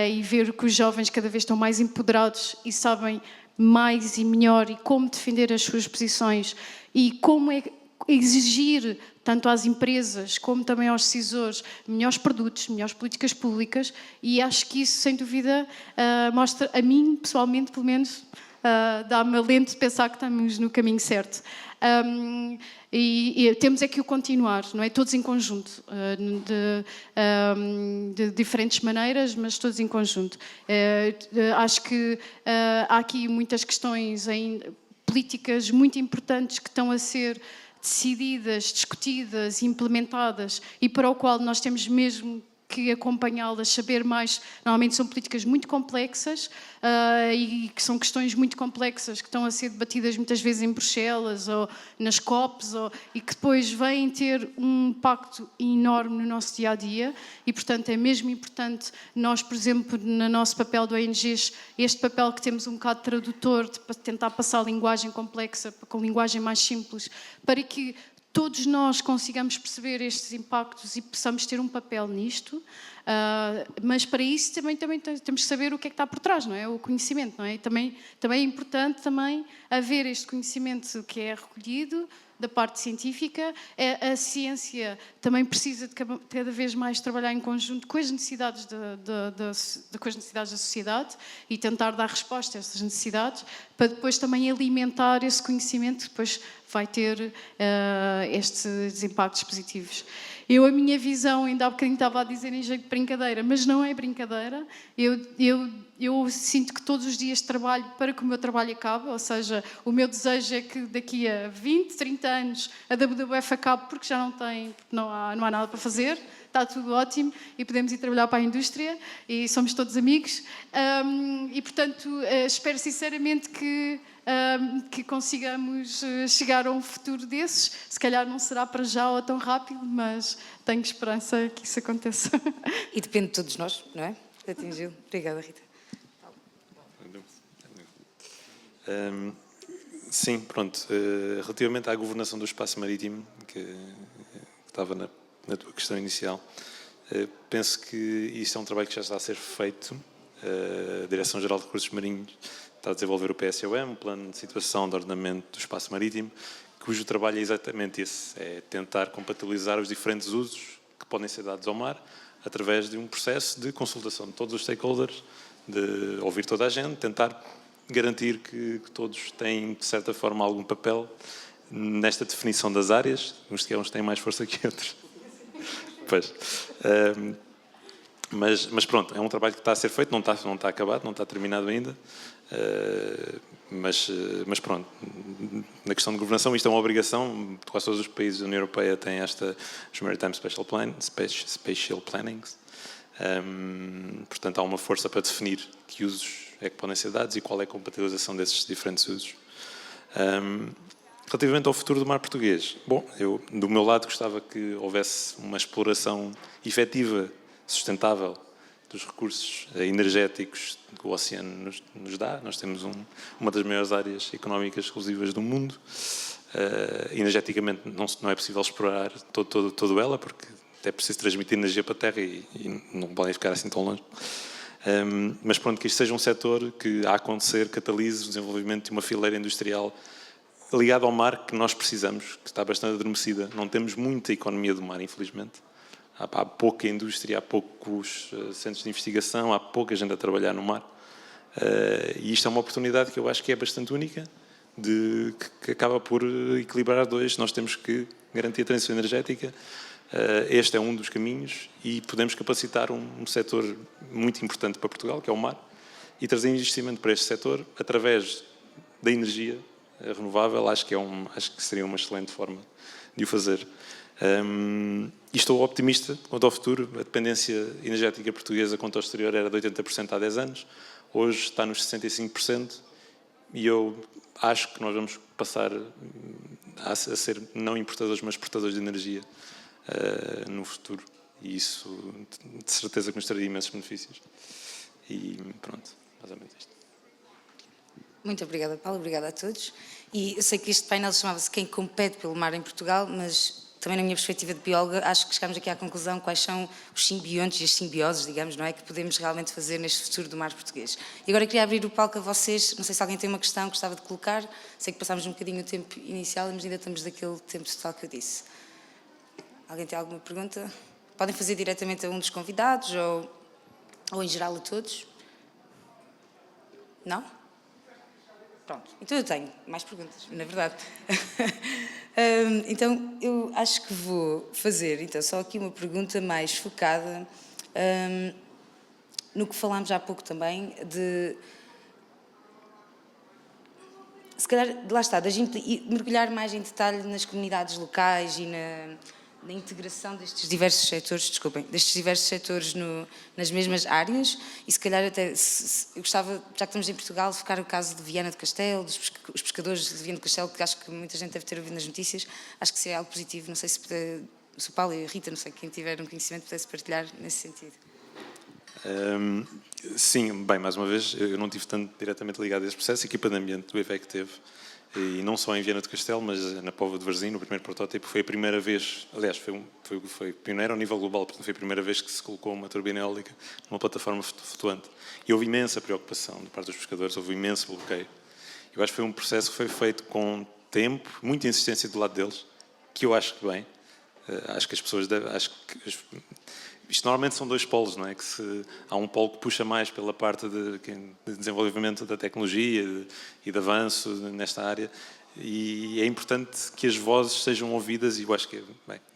e ver que os jovens cada vez estão mais empoderados e sabem mais e melhor e como defender as suas posições e como exigir tanto às empresas como também aos decisores melhores produtos, melhores políticas públicas, e acho que isso, sem dúvida, mostra, a mim, pessoalmente, pelo menos, dá-me alento de pensar que estamos no caminho certo. E temos é que o continuar, não é? Todos em conjunto, de diferentes maneiras, mas todos em conjunto. Acho que há aqui muitas questões ainda, políticas muito importantes que estão a ser decididas, discutidas, implementadas e para o qual nós temos mesmo que acompanhá-las, saber mais. Normalmente são políticas muito complexas e que são questões muito complexas que estão a ser debatidas muitas vezes em Bruxelas ou nas COPs e que depois vêm ter um impacto enorme no nosso dia-a-dia e, portanto, é mesmo importante nós, por exemplo, no nosso papel do ONGs, este papel que temos um bocado tradutor, de tentar passar a linguagem complexa com linguagem mais simples, para que todos nós consigamos perceber estes impactos e possamos ter um papel nisto, mas para isso também temos que saber o que é que está por trás, não é? O conhecimento, não é? E também é importante também haver este conhecimento que é recolhido da parte científica. A ciência também precisa de cada vez mais trabalhar em conjunto com as necessidades com as necessidades da sociedade e tentar dar resposta a essas necessidades para depois também alimentar esse conhecimento que depois vai ter estes impactos positivos. A minha visão, ainda há bocadinho estava a dizer em jeito de brincadeira, mas não é brincadeira. Eu sinto que todos os dias trabalho para que o meu trabalho acabe, ou seja, o meu desejo é que daqui a 20, 30 anos a WWF acabe porque já não há nada para fazer, está tudo ótimo e podemos ir trabalhar para a indústria e somos todos amigos. E, portanto, espero sinceramente que consigamos chegar a um futuro desses. Se calhar não será para já ou tão rápido, mas tenho esperança que isso aconteça. E depende de todos nós, não é? Atingiu. Obrigada, Rita. Sim, pronto. Relativamente à governação do espaço marítimo, que estava na tua questão inicial, penso que isto é um trabalho que já está a ser feito. A Direção-Geral de Recursos Marinhos está a desenvolver o PSOM, um plano de situação de ordenamento do espaço marítimo, cujo trabalho é exatamente esse, é tentar compatibilizar os diferentes usos que podem ser dados ao mar através de um processo de consultação de todos os stakeholders, de ouvir toda a gente, tentar garantir que todos têm, de certa forma, algum papel nesta definição das áreas. Uns têm mais força que outros. Pois. Mas pronto, é um trabalho que está a ser feito, não está acabado, não está terminado ainda. Mas pronto, na questão de governação, isto é uma obrigação. Quase todos os países da União Europeia têm os Maritime Spatial Plannings. Portanto, há uma força para definir que usos é que podem ser dados e qual é a compatibilização desses diferentes usos. Relativamente ao futuro do mar português, bom, eu, do meu lado, gostava que houvesse uma exploração efetiva, sustentável, dos recursos energéticos que o oceano nos dá. Nós temos uma das maiores áreas económicas exclusivas do mundo. Energeticamente não é possível explorar toda ela, porque é preciso transmitir energia para a Terra e não podem ficar assim tão longe. Mas pronto, que isto seja um setor que, a acontecer, catalise o desenvolvimento de uma fileira industrial ligada ao mar que nós precisamos, que está bastante adormecida. Não temos muita economia do mar, infelizmente. Há pouca indústria, há poucos centros de investigação, há pouca gente a trabalhar no mar. E isto é uma oportunidade que eu acho que é bastante única, que acaba por equilibrar dois. Nós temos que garantir a transição energética. Este é um dos caminhos e podemos capacitar um setor muito importante para Portugal, que é o mar, e trazer investimento para este setor através da energia renovável. Acho que seria uma excelente forma de o fazer. E estou optimista quanto ao futuro. A dependência energética portuguesa quanto ao exterior era de 80% há 10 anos, hoje está nos 65%, e eu acho que nós vamos passar a ser não importadores, mas exportadores de energia no futuro, e isso de certeza que nos traria imensos benefícios. E pronto, mais ou menos isto. Muito obrigada, Paulo, obrigada a todos. E eu sei que este painel chamava-se Quem compete pelo mar em Portugal, mas também na minha perspectiva de bióloga, acho que chegámos aqui à conclusão quais são os simbiontes e as simbioses, digamos, não é, que podemos realmente fazer neste futuro do mar português. E agora queria abrir o palco a vocês, não sei se alguém tem uma questão que gostava de colocar, sei que passámos um bocadinho o tempo inicial, mas ainda estamos daquele tempo total que eu disse. Alguém tem alguma pergunta? Podem fazer diretamente a um dos convidados ou em geral a todos? Não? Pronto, então eu tenho mais perguntas, na verdade. Então, eu acho que vou fazer só aqui uma pergunta mais focada no que falámos há pouco também, se calhar, lá está, da gente mergulhar mais em detalhe nas comunidades locais e na integração destes diversos setores, nas mesmas áreas, e se calhar até, eu gostava, já que estamos em Portugal, de focar o caso de Viana do Castelo, os pescadores de Viana do Castelo, que acho que muita gente deve ter ouvido nas notícias, acho que isso é algo positivo, não sei se o Paulo e a Rita, não sei, quem tiver um conhecimento pudesse partilhar nesse sentido. Sim, bem, mais uma vez, eu não estive tanto diretamente ligado a esse processo. A equipa de ambiente do EVEC teve, e não só em Viana do Castelo, mas na Póvoa de Varzim, no primeiro protótipo, foi a primeira vez, aliás, foi pioneiro ao nível global, porque foi a primeira vez que se colocou uma turbina eólica numa plataforma flutuante. E houve imensa preocupação de parte dos pescadores, houve imenso bloqueio. Eu acho que foi um processo que foi feito com tempo, muita insistência do lado deles, que eu acho que bem. Acho que as pessoas isto normalmente são dois polos, não é? Há um polo que puxa mais pela parte de desenvolvimento da tecnologia e de avanço nesta área, e é importante que as vozes sejam ouvidas, e eu acho que é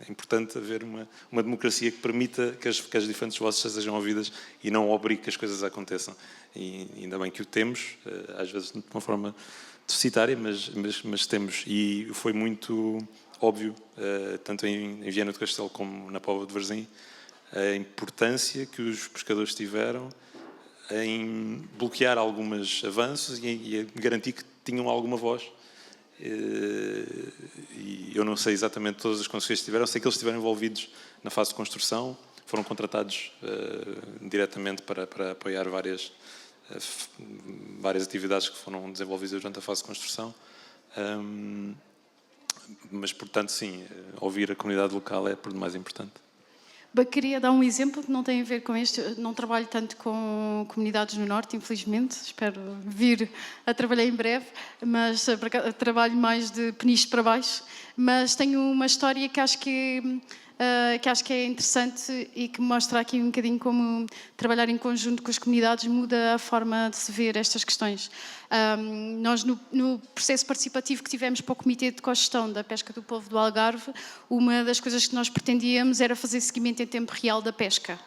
importante haver uma democracia que permita que as diferentes vozes sejam ouvidas e não obrigue que as coisas aconteçam. E ainda bem que o temos, às vezes de uma forma deficitária, mas temos, e foi muito óbvio, tanto em Viana do Castelo como na Póvoa de Varzim, a importância que os pescadores tiveram em bloquear alguns avanços e a garantir que tinham alguma voz. E eu não sei exatamente todas as consequências que tiveram, sei que eles estiveram envolvidos na fase de construção, foram contratados diretamente para apoiar várias várias atividades que foram desenvolvidas durante a fase de construção. Mas, portanto, sim, ouvir a comunidade local é por demais importante. Bem, queria dar um exemplo que não tem a ver com este. Eu não trabalho tanto com comunidades no Norte, infelizmente. Espero vir a trabalhar em breve, mas trabalho mais de Peniche para baixo. Mas tenho uma história que acho que é interessante e que mostra aqui um bocadinho como trabalhar em conjunto com as comunidades muda a forma de se ver estas questões. Nós, no processo participativo que tivemos para o Comitê de Cogestão da Pesca do Polvo do Algarve, uma das coisas que nós pretendíamos era fazer seguimento em tempo real da pesca.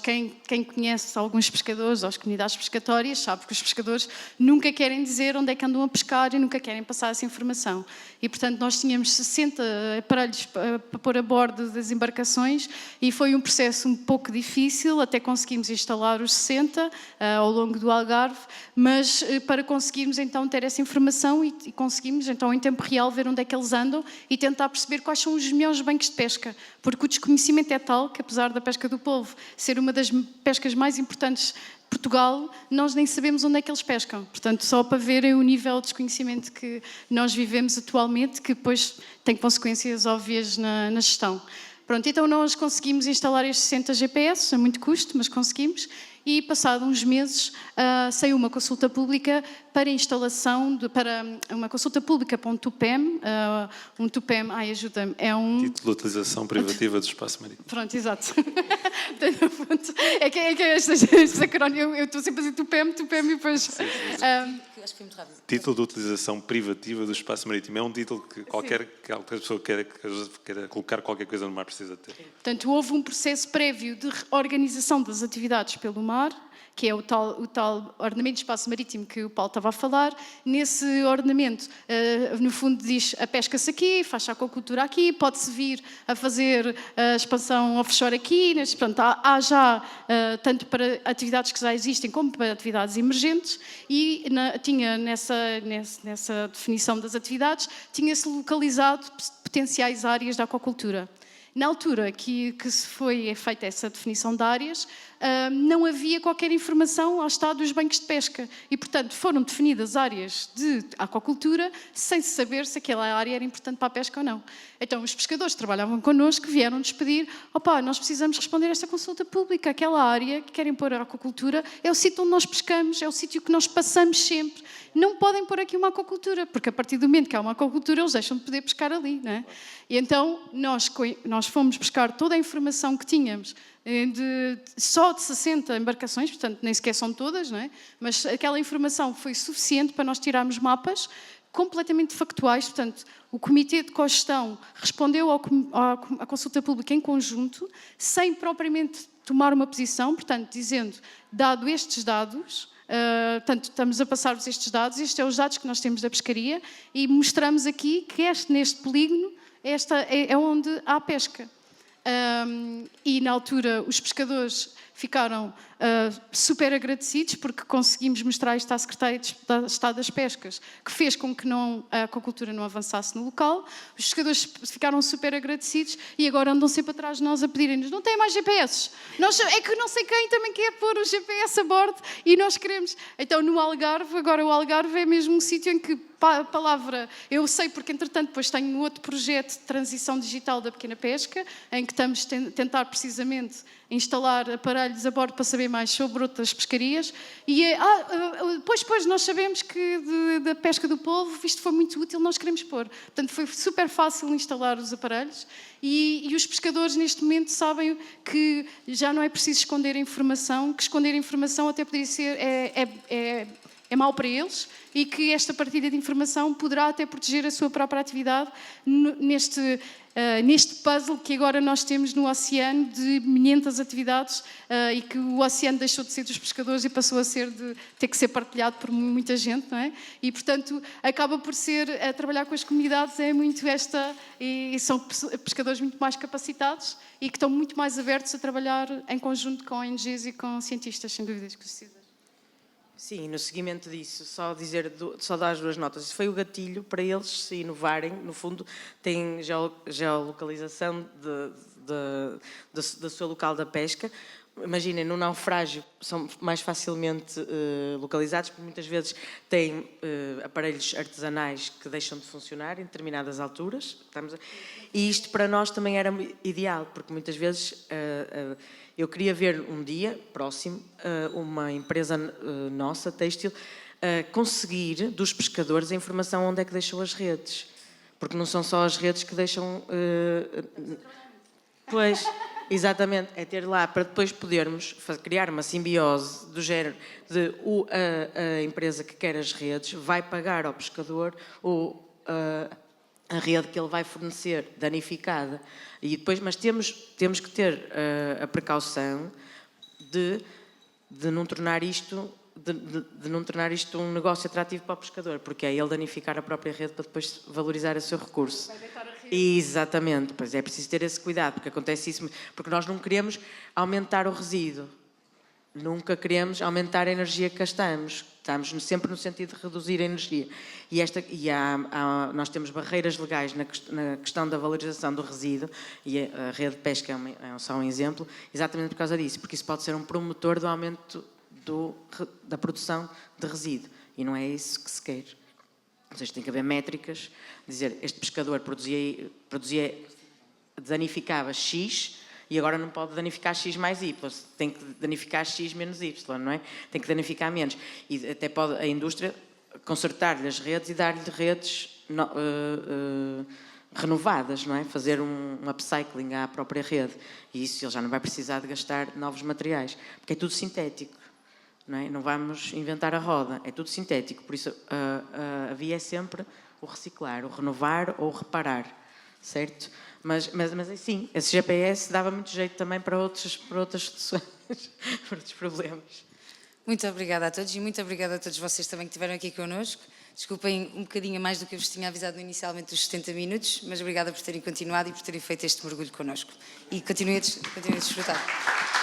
Quem conhece alguns pescadores ou as comunidades pescatórias sabe que os pescadores nunca querem dizer onde é que andam a pescar e nunca querem passar essa informação. E, portanto, nós tínhamos 60 aparelhos para pôr a bordo das embarcações e foi um processo um pouco difícil, até conseguimos instalar os 60 ao longo do Algarve, mas para conseguirmos então ter essa informação e conseguimos então em tempo real ver onde é que eles andam e tentar perceber quais são os melhores bancos de pesca, porque o desconhecimento é tal que, apesar da pesca do polvo ser uma das pescas mais importantes de Portugal, nós nem sabemos onde é que eles pescam. Portanto, só para verem o nível de desconhecimento que nós vivemos atualmente, que depois tem consequências óbvias na gestão. Pronto, então nós conseguimos instalar estes 60 GPS, a muito custo, mas conseguimos. E, passado uns meses, saiu uma consulta pública para instalação, para uma consulta pública para um TUPEM. Um TUPEM, ajuda-me, é um... Título de utilização privativa do espaço marítimo. Pronto, exato. É que estes acrónimos, eu estou sempre a dizer TUPEM e depois... Acho que foi muito rápido. Título de utilização privativa do espaço marítimo. É um título que qualquer pessoa queira colocar qualquer coisa no mar precisa ter. Portanto, houve um processo prévio de reorganização das atividades pelo mar, que é o tal ordenamento de espaço marítimo que o Paulo estava a falar. Nesse ordenamento, no fundo, diz a pesca-se aqui, faz a aquacultura aqui, pode-se vir a fazer a expansão offshore aqui. Portanto, há já, tanto para atividades que já existem como para atividades emergentes, e tinha nessa definição das atividades, tinha-se localizado potenciais áreas da aquacultura. Na altura que se foi feita essa definição de áreas, não havia qualquer informação ao estado dos bancos de pesca e, portanto, foram definidas áreas de aquacultura sem se saber se aquela área era importante para a pesca ou não. Então, os pescadores que trabalhavam connosco vieram-nos pedir: nós precisamos responder a esta consulta pública, aquela área que querem pôr a aquacultura é o sítio onde nós pescamos, é o sítio que nós passamos sempre. Não podem pôr aqui uma aquacultura, porque a partir do momento que há uma aquacultura, eles deixam de poder pescar ali, não é? E então, nós fomos buscar toda a informação que tínhamos, só de 60 embarcações, portanto, nem sequer são todas, não é? Mas aquela informação foi suficiente para nós tirarmos mapas completamente factuais. Portanto, o Comitê de Cogestão respondeu à consulta pública em conjunto, sem propriamente tomar uma posição, portanto, dizendo, dado estes dados... portanto, estamos a passar-vos estes dados, estes são os dados que nós temos da pescaria e mostramos aqui que neste polígono é onde há pesca. E na altura os pescadores ficaram super agradecidos porque conseguimos mostrar isto à Secretaria de Estado das Pescas, que fez com que a aquacultura não avançasse no local. Os pescadores ficaram super agradecidos e agora andam sempre atrás de nós a pedirem-nos: não tem mais GPS? É que não sei quem também quer pôr o GPS a bordo e nós queremos. Então, no Algarve, agora o Algarve é mesmo um sítio em que a palavra, eu sei porque entretanto depois tenho um outro projeto de transição digital da pequena pesca, em que estamos a tentar precisamente instalar aparelhos a bordo para saber mais sobre outras pescarias e depois nós sabemos que da pesca do polvo isto foi muito útil, nós queremos pôr. Portanto, foi super fácil instalar os aparelhos e os pescadores neste momento sabem que já não é preciso esconder a informação, que esconder a informação até poderia ser é mau para eles e que esta partilha de informação poderá até proteger a sua própria atividade neste puzzle que agora nós temos no oceano de 500 atividades e que o oceano deixou de ser dos pescadores e passou a ter que ser partilhado por muita gente, não é? E, portanto, acaba por ser, a trabalhar com as comunidades é muito e são pescadores muito mais capacitados e que estão muito mais abertos a trabalhar em conjunto com ONGs e com cientistas, sem dúvida esclarecidas. Sim, no seguimento disso, só dar as duas notas. Isso foi o gatilho para eles se inovarem. No fundo, têm geolocalização da sua local da pesca. imaginem, no naufrágio são mais facilmente localizados, porque muitas vezes têm aparelhos artesanais que deixam de funcionar em determinadas alturas. E isto para nós também era ideal, porque muitas vezes eu queria ver um dia próximo uma empresa nossa, têxtil, conseguir dos pescadores a informação onde é que deixou as redes. Porque não são só as redes que deixam... Pois, exatamente, é ter lá para depois podermos criar uma simbiose do género de a empresa que quer as redes vai pagar ao pescador a rede que ele vai fornecer danificada. E depois, mas temos que ter a precaução de não tornar isto... De não tornar isto um negócio atrativo para o pescador, porque é ele danificar a própria rede para depois valorizar o seu recurso. Exatamente, pois é preciso ter esse cuidado, porque acontece isso, porque nós não queremos aumentar o resíduo, nunca queremos aumentar a energia que gastamos, estamos sempre no sentido de reduzir a energia. Nós temos barreiras legais na questão da valorização do resíduo, e a rede de pesca é só um exemplo, exatamente por causa disso, porque isso pode ser um promotor do aumento da produção de resíduo, e não é isso que se quer. Ou seja, tem que haver métricas, dizer, este pescador danificava X e agora não pode danificar X mais Y, tem que danificar X menos Y, não é? Tem que danificar menos. E até pode a indústria consertar-lhe as redes e dar-lhe redes renovadas, não é? Fazer um upcycling à própria rede. E isso ele já não vai precisar de gastar novos materiais, porque é tudo sintético. Não vamos inventar a roda, é tudo sintético, por isso a via é sempre o reciclar, o renovar ou o reparar, certo? Mas assim, esse GPS dava muito jeito também para outras soluções, para outros problemas. Muito obrigada a todos e muito obrigada a todos vocês também que estiveram aqui connosco. Desculpem um bocadinho mais do que eu vos tinha avisado inicialmente dos 70 minutos, mas obrigada por terem continuado e por terem feito este mergulho connosco. E continuem a desfrutar.